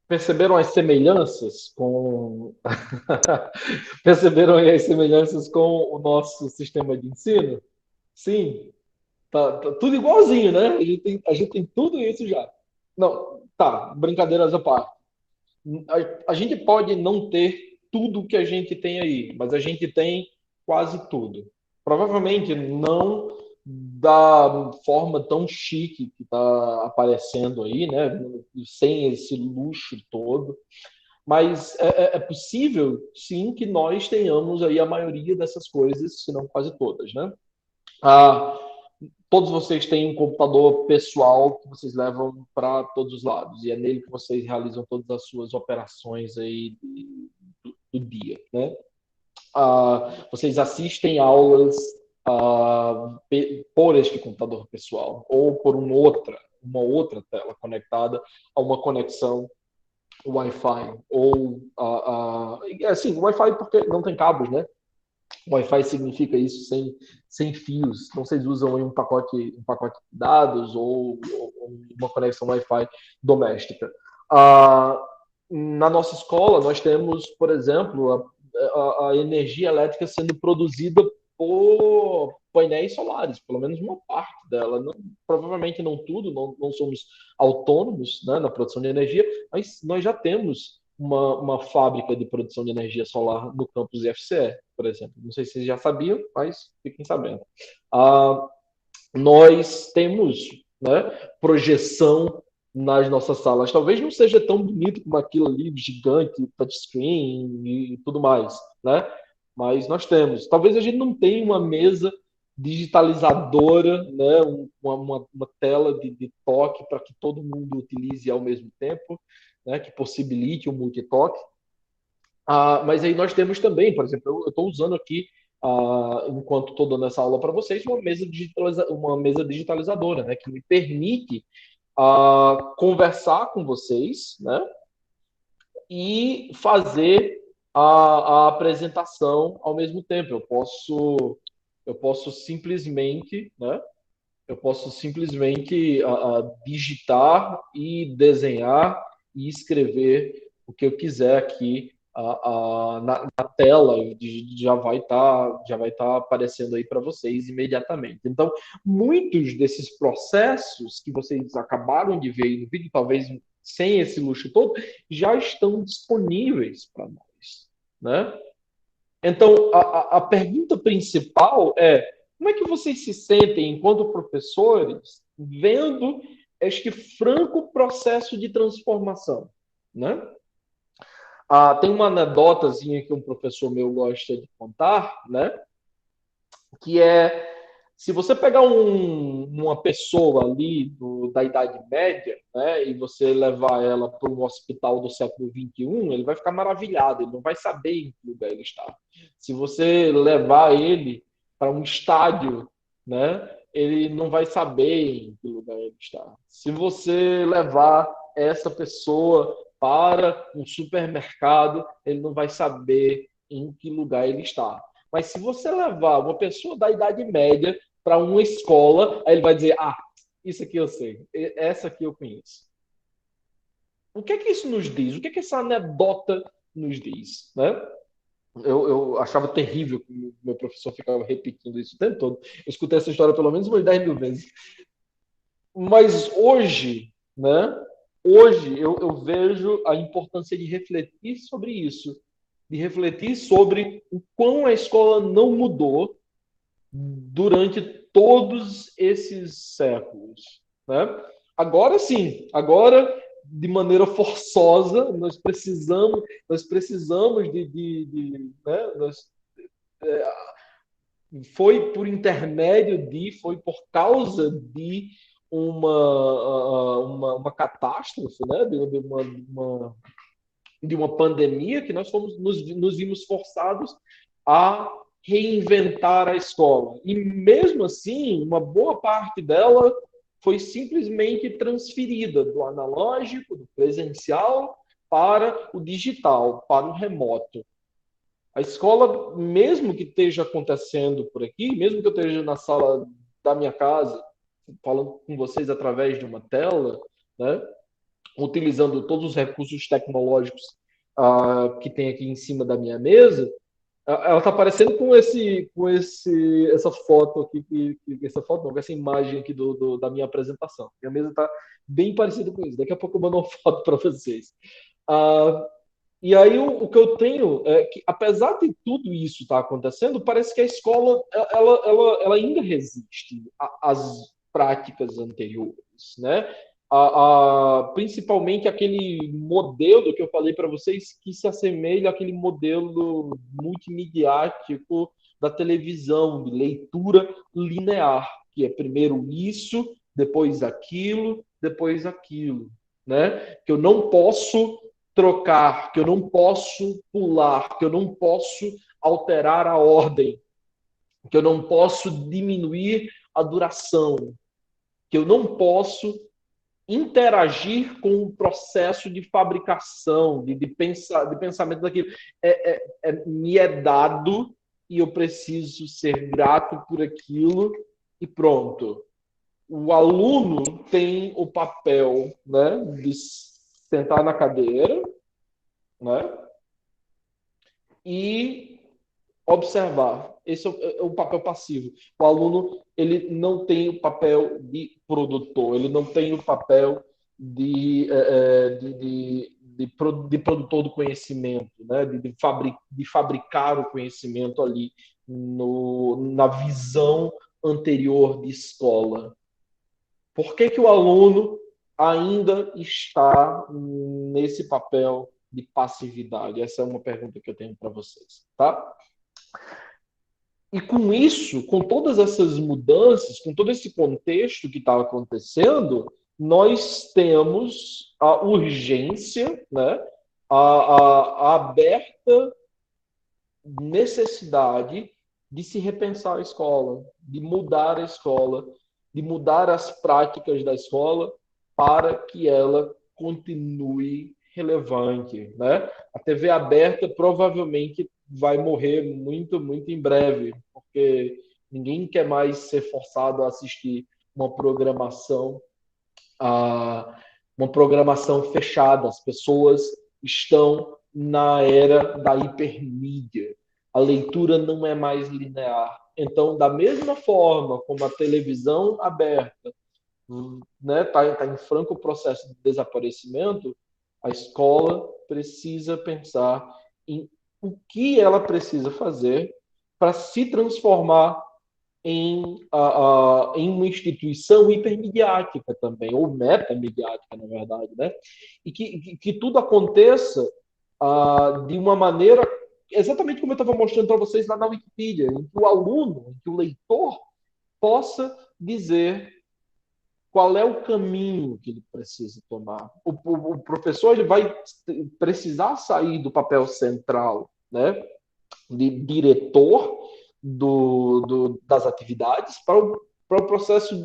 Perceberam as semelhanças com perceberam as semelhanças com o nosso sistema de ensino? Sim, tá tudo igualzinho, né? A gente tem tudo isso já. Não, tá, brincadeiras à parte. A gente pode não ter tudo que a gente tem aí, mas a gente tem quase tudo. Provavelmente não da forma tão chique que está aparecendo aí, né? Sem esse luxo todo. Mas é possível, sim, que nós tenhamos aí a maioria dessas coisas, se não quase todas, né? Todos vocês têm um computador pessoal que vocês levam para todos os lados, e é nele que vocês realizam todas as suas operações aí do dia, né? Vocês assistem aulas por este computador pessoal ou por uma outra tela conectada a uma conexão Wi-Fi ou assim, Wi-Fi porque não tem cabos, né? Wi-Fi significa isso sem fios. Então vocês usam aí um pacote de dados ou uma conexão Wi-Fi doméstica. Na nossa escola nós temos, por exemplo, a energia elétrica sendo produzida por painéis solares, pelo menos uma parte dela. Provavelmente não tudo, não somos autônomos, né, na produção de energia, mas nós já temos uma fábrica de produção de energia solar no campus IFCE, por exemplo. Não sei se vocês já sabiam, mas fiquem sabendo. Nós temos, né, projeção nas nossas salas. Talvez não seja tão bonito como aquilo ali, gigante, touchscreen e tudo mais, né? Mas nós temos. Talvez a gente não tenha uma mesa digitalizadora, né? Uma tela de toque para que todo mundo utilize ao mesmo tempo, né? Que possibilite o multitoque. Mas aí nós temos também, por exemplo, eu estou usando aqui, enquanto estou dando essa aula para vocês, uma mesa digitalizadora, né? Que me permite conversar com vocês, né? E fazer a apresentação ao mesmo tempo. Eu posso simplesmente, né? Eu posso simplesmente digitar e desenhar e escrever o que eu quiser aqui na tela, já vai estar aparecendo aí para vocês imediatamente. Então, muitos desses processos que vocês acabaram de ver aí no vídeo, talvez sem esse luxo todo, já estão disponíveis para nós, né? Então, a pergunta principal é: como é que vocês se sentem enquanto professores vendo este franco processo de transformação, né? Tem uma anedotazinha que um professor meu gosta de contar, né? Que é, se você pegar uma pessoa ali da Idade Média, né, e você levar ela para um hospital do século XXI, ele vai ficar maravilhado, ele não vai saber em que lugar ele está. Se você levar ele para um estádio, né, ele não vai saber em que lugar ele está. Se você levar essa pessoa para um supermercado, ele não vai saber em que lugar ele está. Mas se você levar uma pessoa da Idade Média para uma escola, aí ele vai dizer: isso aqui eu sei, essa aqui eu conheço. O que é que isso nos diz? O que é que essa anedota nos diz, né? Eu achava terrível que o meu professor ficava repetindo isso o tempo todo. Eu escutei essa história pelo menos umas 10 mil vezes. Mas hoje, né? Hoje eu vejo a importância de refletir sobre isso, de refletir sobre o quão a escola não mudou durante todos esses séculos, né? Agora sim, agora de maneira forçosa nós precisamos foi por intermédio foi por causa de uma catástrofe, né? De uma pandemia que nós nos vimos forçados a reinventar a escola. E mesmo assim, uma boa parte dela foi simplesmente transferida do analógico, do presencial, para o digital, para o remoto. A escola, mesmo que esteja acontecendo por aqui, mesmo que eu esteja na sala da minha casa, falando com vocês através de uma tela, né, utilizando todos os recursos tecnológicos que tem aqui em cima da minha mesa, ela está aparecendo com essa foto aqui, essa imagem aqui da minha apresentação. Minha mesa está bem parecida com isso. Daqui a pouco eu mando uma foto para vocês. E aí o que eu tenho é que, apesar de tudo isso estar acontecendo, parece que a escola ela ainda resiste às práticas anteriores, né? Principalmente aquele modelo que eu falei para vocês que se assemelha àquele modelo multimediático da televisão, de leitura linear, que é primeiro isso, depois aquilo, né? Que eu não posso trocar, que eu não posso pular, que eu não posso alterar a ordem. que eu não posso diminuir a duração, que eu não posso interagir com o processo de fabricação, de pensamento daquilo. Me é dado e eu preciso ser grato por aquilo e pronto. O aluno tem o papel, né, de sentar na cadeira, né, e observar. Esse é o papel passivo. O aluno, ele não tem o papel de produtor, ele não tem o papel de produtor do conhecimento, né? de fabricar o conhecimento ali na visão anterior de escola. Por que o aluno ainda está nesse papel de passividade? Essa é uma pergunta que eu tenho para vocês, tá? E com isso, com todas essas mudanças, com todo esse contexto que está acontecendo, nós temos a urgência, né, a aberta necessidade de se repensar a escola, de mudar a escola, de mudar as práticas da escola para que ela continue relevante, né? A TV aberta provavelmente vai morrer muito, muito em breve, porque ninguém quer mais ser forçado a assistir uma programação fechada. As pessoas estão na era da hipermídia. A leitura não é mais linear. Então, da mesma forma como a televisão aberta, né, tá em franco processo de desaparecimento, a escola precisa pensar em o que ela precisa fazer para se transformar em uma instituição hipermediática também, ou metamediática, na verdade, né? E que tudo aconteça de uma maneira exatamente como eu estava mostrando para vocês lá na Wikipedia, em que o aluno, em que o leitor possa dizer qual é o caminho que ele precisa tomar. O professor ele vai precisar sair do papel central, né, de diretor das atividades para um processo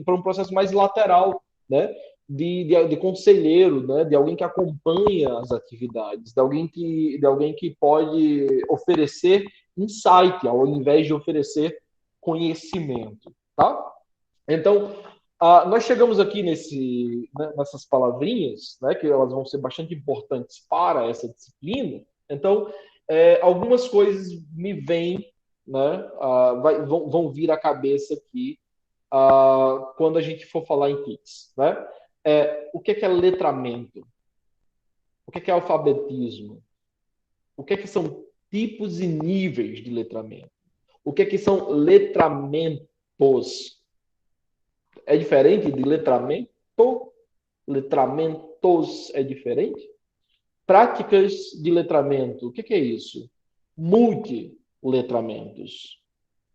para um processo mais lateral, né, de conselheiro, né, de alguém que acompanha as atividades, de alguém que pode oferecer insight ao invés de oferecer conhecimento, tá? Então, nós chegamos aqui nessas palavrinhas, né, que elas vão ser bastante importantes para essa disciplina. Então, algumas coisas me vêm, né, vão vir à cabeça aqui quando a gente for falar em KICS, né? O que é letramento? O que é alfabetismo? O que são tipos e níveis de letramento? O que são letramentos? É diferente de letramento? Letramentos é diferente? Práticas de letramento, o que é isso? Multiletramentos,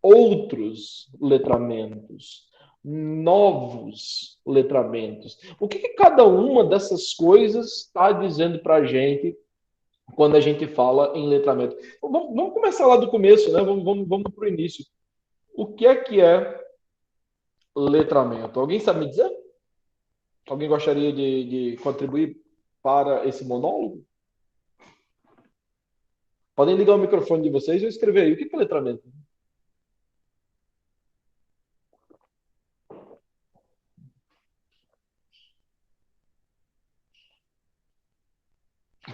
outros letramentos, novos letramentos. O que cada uma dessas coisas está dizendo para a gente quando a gente fala em letramento? Vamos começar lá do começo, né? Vamos para o início. O que é letramento? Alguém sabe me dizer? Alguém gostaria de contribuir para esse monólogo? Podem ligar o microfone de vocês e eu escrever aí. O que é letramento?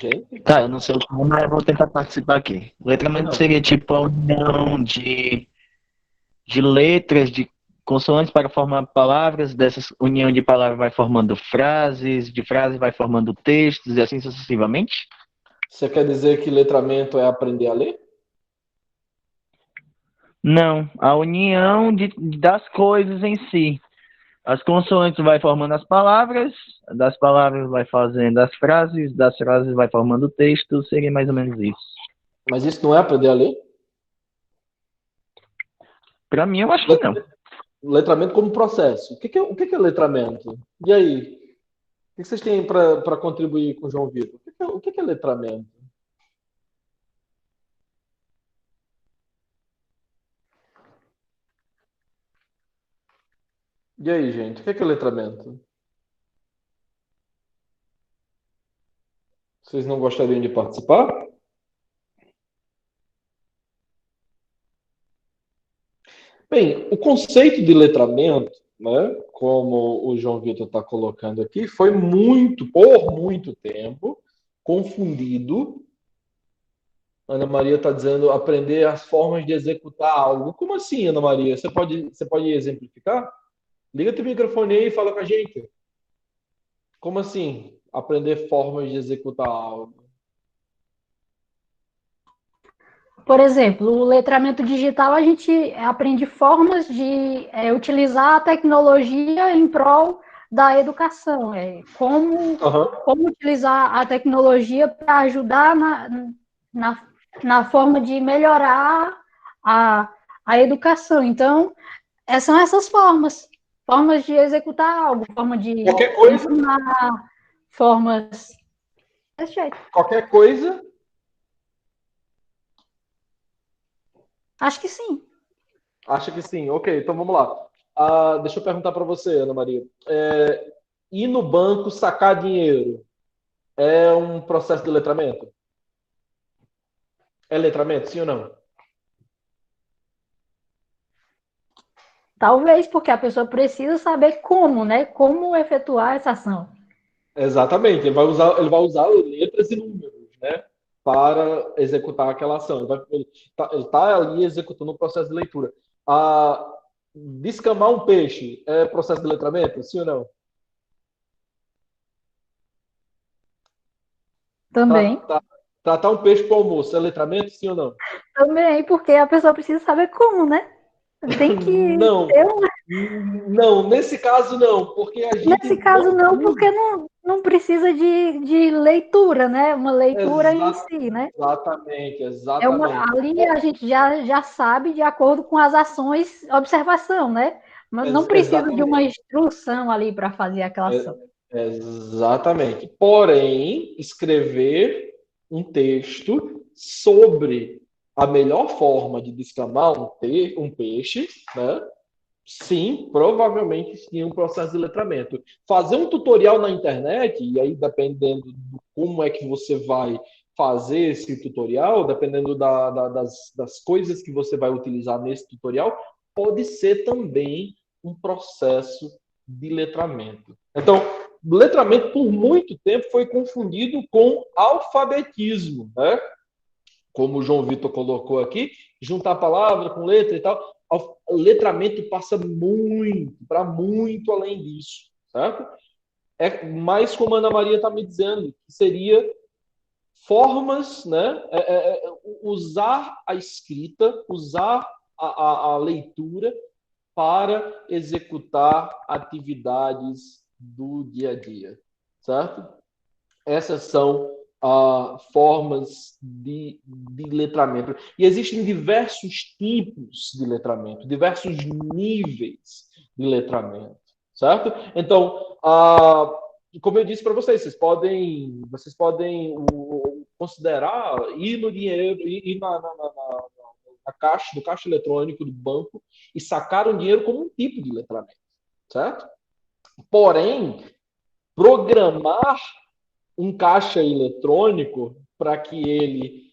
Gente? Tá, eu não sei o que, mas eu vou tentar participar aqui. Letramento seria tipo a união de letras, de consoantes para formar palavras, dessa união de palavras vai formando frases, de frases vai formando textos e assim sucessivamente? Você quer dizer que letramento é aprender a ler? Não, a união das coisas em si. As consoantes vai formando as palavras, das palavras vai fazendo as frases, das frases vai formando o texto, seria mais ou menos isso. Mas isso não é aprender a ler? Para mim, eu acho que não. Letramento como processo. O que é letramento? E aí? O que vocês têm para contribuir com o João Vitor? O que é letramento? E aí, gente, o que é letramento? Vocês não gostariam de participar? Bem, o conceito de letramento, né, como o João Vitor está colocando aqui, foi por muito tempo, confundido. Ana Maria está dizendo aprender as formas de executar algo. Como assim, Ana Maria? Você pode exemplificar? Liga teu microfone aí e fala com a gente. Como assim? Aprender formas de executar algo. Por exemplo, o letramento digital, a gente aprende formas de utilizar a tecnologia em prol da educação. Como utilizar a tecnologia para ajudar na forma de melhorar a educação. Então, são essas formas de executar algo, forma de Qualquer coisa? ensinar, formas desse jeito. Qualquer coisa? Acho que sim. Acha que sim. Ok, então vamos lá. Deixa eu perguntar para você, Ana Maria. Ir no banco sacar dinheiro é um processo de letramento? É letramento, sim ou não? Talvez porque a pessoa precisa saber como, né? Como efetuar essa ação. Exatamente. Ele vai usar letras e números, né? Para executar aquela ação. Ele tá ali executando o processo de leitura. Descamar um peixe é processo de letramento, sim ou não? Também. Tratar um peixe para o almoço é letramento, sim ou não? Também, porque a pessoa precisa saber como, né? Tem que Não, ter um... não, nesse caso não, porque a gente Nesse caso, não não, usa. porque não precisa de leitura, né? Uma leitura em si, né? Exatamente, exatamente. Ali a gente já sabe de acordo com as ações, observação, né? Mas não precisa de uma Exatamente. instrução ali para fazer aquela ação. Exatamente. Porém, escrever um texto sobre a melhor forma de descamar um peixe, né? Sim, provavelmente sim, um processo de letramento. Fazer um tutorial na internet, e aí dependendo de como é que você vai fazer esse tutorial, dependendo das coisas que você vai utilizar nesse tutorial, pode ser também um processo de letramento. Então, letramento por muito tempo foi confundido com alfabetismo, né? Como o João Vitor colocou aqui, juntar palavra com letra e tal. O letramento passa para muito além disso, certo? É mais como a Ana Maria está me dizendo, que seria formas, né? Usar a escrita, usar a leitura para executar atividades do dia a dia, certo? Essas são formas de letramento. E existem diversos tipos de letramento, diversos níveis de letramento, certo? Então, como eu disse para vocês, vocês podem considerar ir no dinheiro, ir na caixa, no caixa eletrônico do banco e sacar um dinheiro como um tipo de letramento, certo? Porém, programar um caixa eletrônico para que ele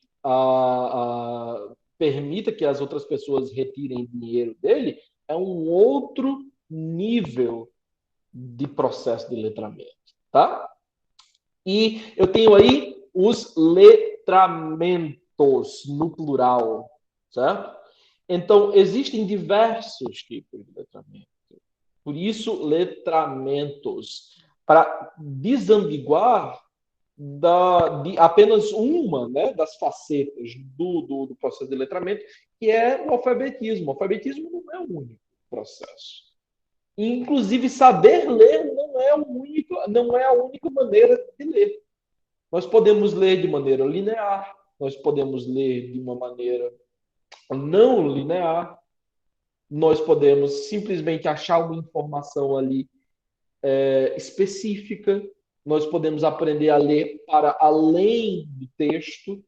permita que as outras pessoas retirem dinheiro dele é um outro nível de processo de letramento, tá? E eu tenho aí os letramentos no plural, certo? Então, existem diversos tipos de letramento. Por isso, letramentos. Para desambiguar de apenas uma, né, das facetas do processo de letramento, que é o alfabetismo. O alfabetismo não é o único processo. Inclusive, saber ler não é a única maneira de ler. Nós podemos ler de maneira linear, nós podemos ler de uma maneira não linear, nós podemos simplesmente achar uma informação ali específica, nós podemos aprender a ler para além do texto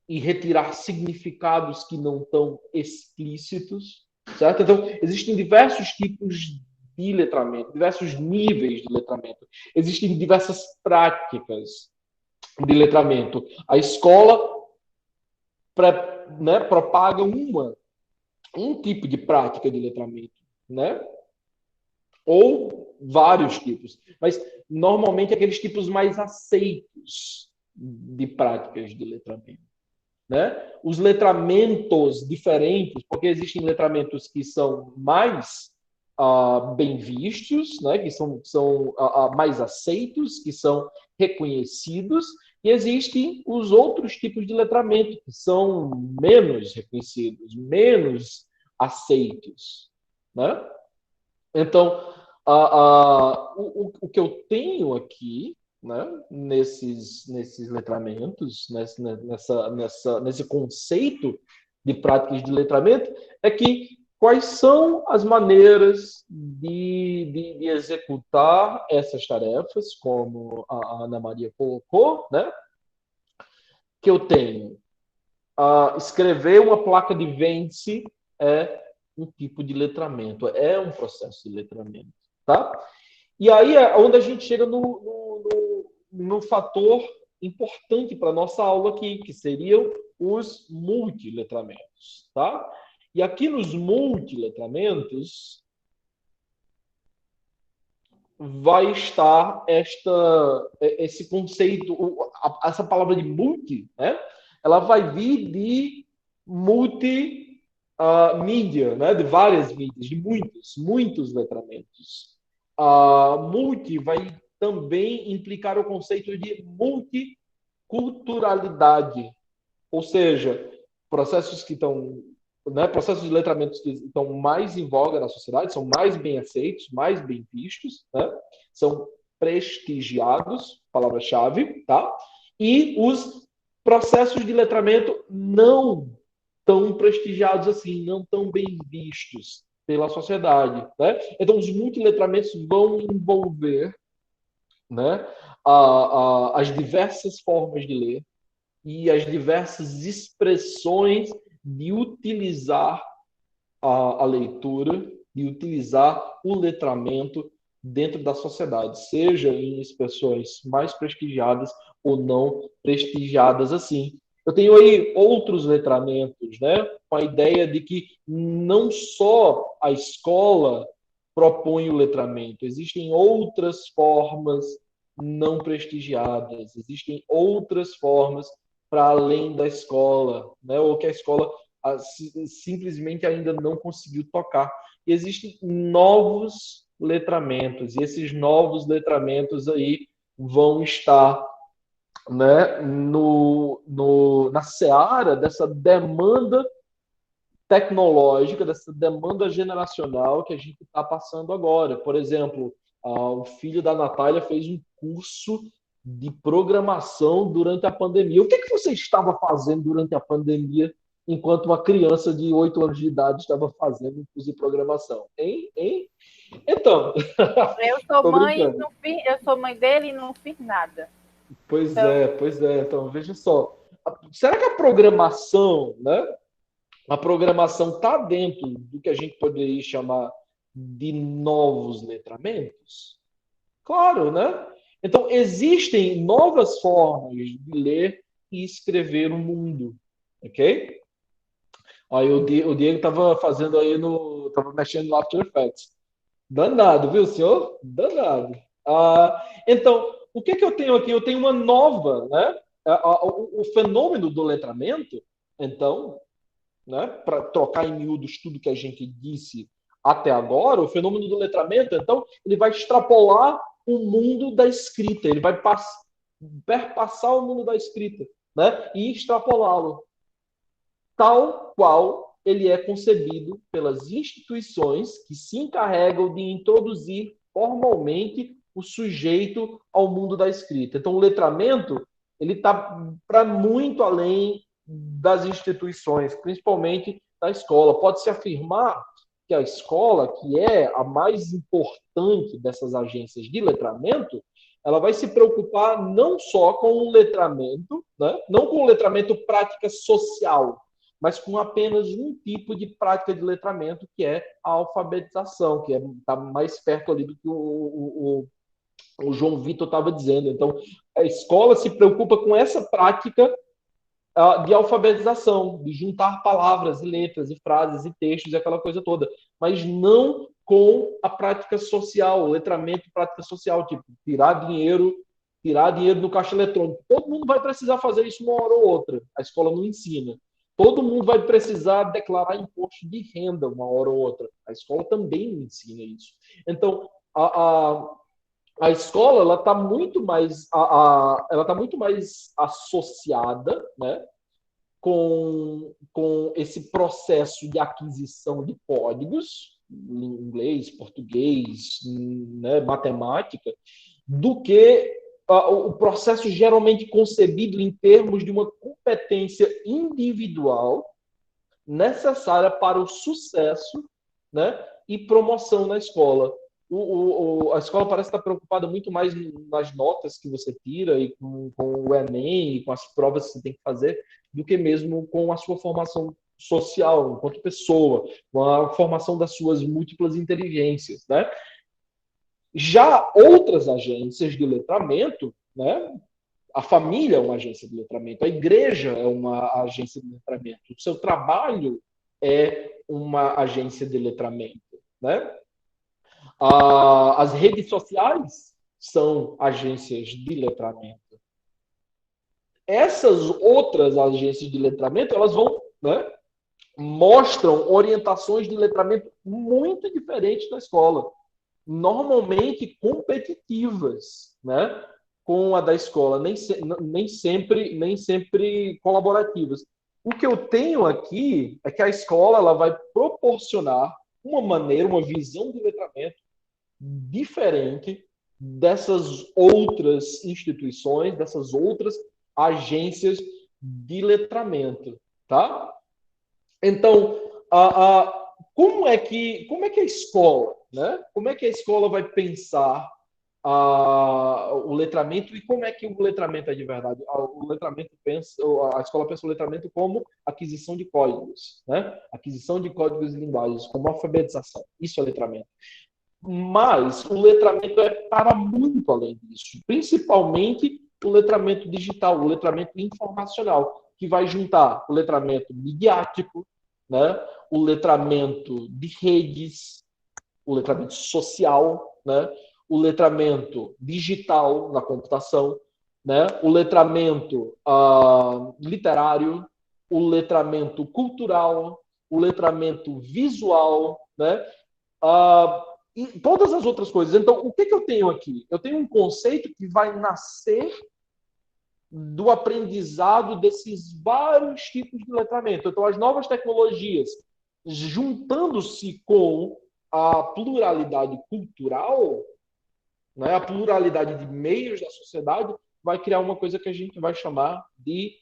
e retirar significados que não estão explícitos, certo? Então, existem diversos tipos de letramento, diversos níveis de letramento. Existem diversas práticas de letramento. A escola propaga um tipo de prática de letramento, né? Ou vários tipos, mas normalmente aqueles tipos mais aceitos de práticas de letramento, né? Os letramentos diferentes, porque existem letramentos que são mais bem vistos, né? Que são mais aceitos, que são reconhecidos, e existem os outros tipos de letramento que são menos reconhecidos, menos aceitos, né? Então, o que eu tenho aqui, né, nesses letramentos, nesse conceito de práticas de letramento, é que quais são as maneiras de executar essas tarefas, como a Ana Maria colocou, né? Que eu tenho. Escrever uma placa de vence é um tipo de letramento, é um processo de letramento, tá? E aí é onde a gente chega no fator importante para a nossa aula aqui, que seriam os multiletramentos, tá? E aqui nos multiletramentos vai estar esse conceito, essa palavra de multi, né? Ela vai vir de multimídia, né? De várias mídias, de muitos letramentos. Multi vai também implicar o conceito de multiculturalidade, ou seja, processos que estão, né, processos de letramentos que estão mais em voga na sociedade, são mais bem aceitos, mais bem vistos, né? São prestigiados, palavra-chave, tá? E os processos de letramento não tão prestigiados assim, não tão bem vistos pela sociedade, né? Então, os multiletramentos vão envolver, né, as diversas formas de ler e as diversas expressões de utilizar a leitura, de utilizar o letramento dentro da sociedade, seja em expressões mais prestigiadas ou não prestigiadas assim. Eu tenho aí outros letramentos, né, com a ideia de que não só a escola propõe o letramento, existem outras formas não prestigiadas, existem outras formas para além da escola, né, ou que a escola simplesmente ainda não conseguiu tocar. E existem novos letramentos, e esses novos letramentos aí vão estar, né, na seara dessa demanda tecnológica, dessa demanda generacional que a gente está passando agora. Por exemplo, o filho da Natália fez um curso de programação durante a pandemia. O que você estava fazendo durante a pandemia enquanto uma criança de 8 anos de idade estava fazendo um curso de programação? Hein? Então... Eu sou mãe dele e não fiz nada. Pois é. Então, veja só. Será que a programação, né? A programação está dentro do que a gente poderia chamar de novos letramentos? Claro, né? Então, existem novas formas de ler e escrever o mundo, ok? Aí o Diego estava fazendo aí estava mexendo no After Effects. Danado, viu, senhor? Danado. Então, o que eu tenho aqui? Eu tenho uma nova, né? O fenômeno do letramento, então, né? Para trocar em miúdos tudo que a gente disse até agora, o fenômeno do letramento, então, ele vai extrapolar o mundo da escrita, ele vai perpassar o mundo da escrita, né? E extrapolá-lo, tal qual ele é concebido pelas instituições que se encarregam de introduzir formalmente o sujeito ao mundo da escrita. Então, o letramento ele está para muito além das instituições, principalmente da escola. Pode-se afirmar que a escola, que é a mais importante dessas agências de letramento, ela vai se preocupar não só com o letramento, né? Não com o letramento prática social, mas com apenas um tipo de prática de letramento, que é a alfabetização, que está mais perto ali do que o João Vitor estava dizendo. Então, a escola se preocupa com essa prática de alfabetização, de juntar palavras e letras e frases e textos e aquela coisa toda, mas não com a prática social, o letramento e prática social, tipo tirar dinheiro do caixa eletrônico. Todo mundo vai precisar fazer isso uma hora ou outra. A escola não ensina. Todo mundo vai precisar declarar imposto de renda uma hora ou outra. A escola também não ensina isso. Então, a escola ela está muito mais associada, né, com esse processo de aquisição de códigos em inglês, português, né, matemática, do que o processo geralmente concebido em termos de uma competência individual necessária para o sucesso, né, e promoção na escola. A escola parece estar preocupada muito mais nas notas que você tira e com o Enem e com as provas que você tem que fazer, do que mesmo com a sua formação social, enquanto pessoa, com a formação das suas múltiplas inteligências, né? Já outras agências de letramento, né? A família é uma agência de letramento, a igreja é uma agência de letramento, o seu trabalho é uma agência de letramento, né? As redes sociais são agências de letramento. Essas outras agências de letramento, elas vão, né, mostram orientações de letramento muito diferentes na escola, normalmente competitivas, né, com a da escola, nem sempre colaborativas. O que eu tenho aqui é que a escola ela vai proporcionar uma maneira, uma visão de letramento diferente dessas outras instituições, dessas outras agências de letramento, tá? Então, como é que a escola, né? Como é que a escola vai pensar o letramento e como é que o letramento é de verdade? A escola pensa o letramento como aquisição de códigos, né? Aquisição de códigos e linguagens, como alfabetização. Isso é letramento. Mas o letramento é para muito além disso, principalmente o letramento digital, o letramento informacional, que vai juntar o letramento midiático, né? O letramento de redes, o letramento social, né? O letramento digital na computação, né? O letramento literário, o letramento cultural, o letramento visual, né? E todas as outras coisas. Então, o que eu tenho aqui? Eu tenho um conceito que vai nascer do aprendizado desses vários tipos de letramento. Então, as novas tecnologias, juntando-se com a pluralidade cultural, né, a pluralidade de meios da sociedade, vai criar uma coisa que a gente vai chamar de,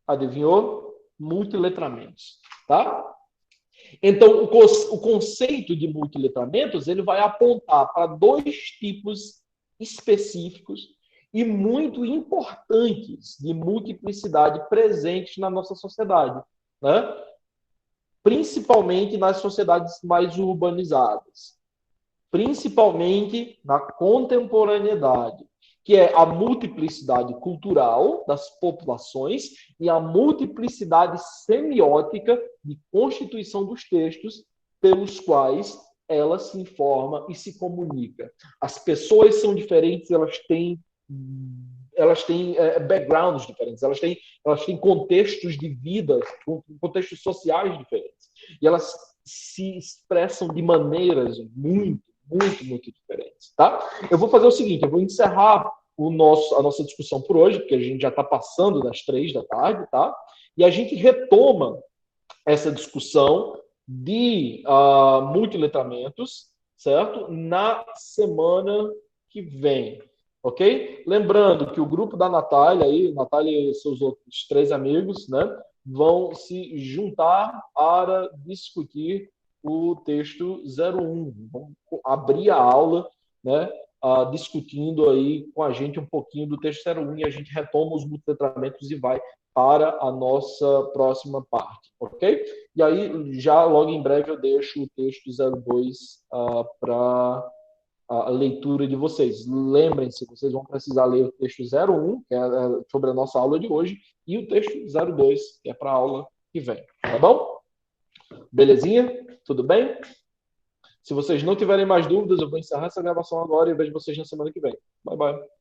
adivinhou? Multiletramentos. Tá? Então, o conceito de multiletramentos ele vai apontar para dois tipos específicos e muito importantes de multiplicidade presentes na nossa sociedade, né? Principalmente nas sociedades mais urbanizadas, principalmente na contemporaneidade, que é a multiplicidade cultural das populações e a multiplicidade semiótica de constituição dos textos pelos quais ela se informa e se comunica. As pessoas são diferentes, elas têm backgrounds diferentes, elas têm contextos de vida, contextos sociais diferentes. E elas se expressam de maneiras muito diferentes, tá? Eu vou fazer o seguinte, eu vou encerrar a nossa discussão por hoje, porque a gente já está passando das 15h, tá? E a gente retoma essa discussão de multiletramentos, certo? Na semana que vem, ok? Lembrando que o grupo da Natália e seus outros 3 amigos, né, vão se juntar para discutir o texto 01. Vamos abrir a aula, né, discutindo aí com a gente um pouquinho do texto 01 e a gente retoma os multiletramentos e vai para a nossa próxima parte, ok? E aí, já logo em breve, eu deixo o texto 02 para a leitura de vocês. Lembrem-se, vocês vão precisar ler o texto 01, que é sobre a nossa aula de hoje, e o texto 02, que é para a aula que vem. Tá bom? Belezinha? Tudo bem? Se vocês não tiverem mais dúvidas, eu vou encerrar essa gravação agora e vejo vocês na semana que vem. Bye, bye.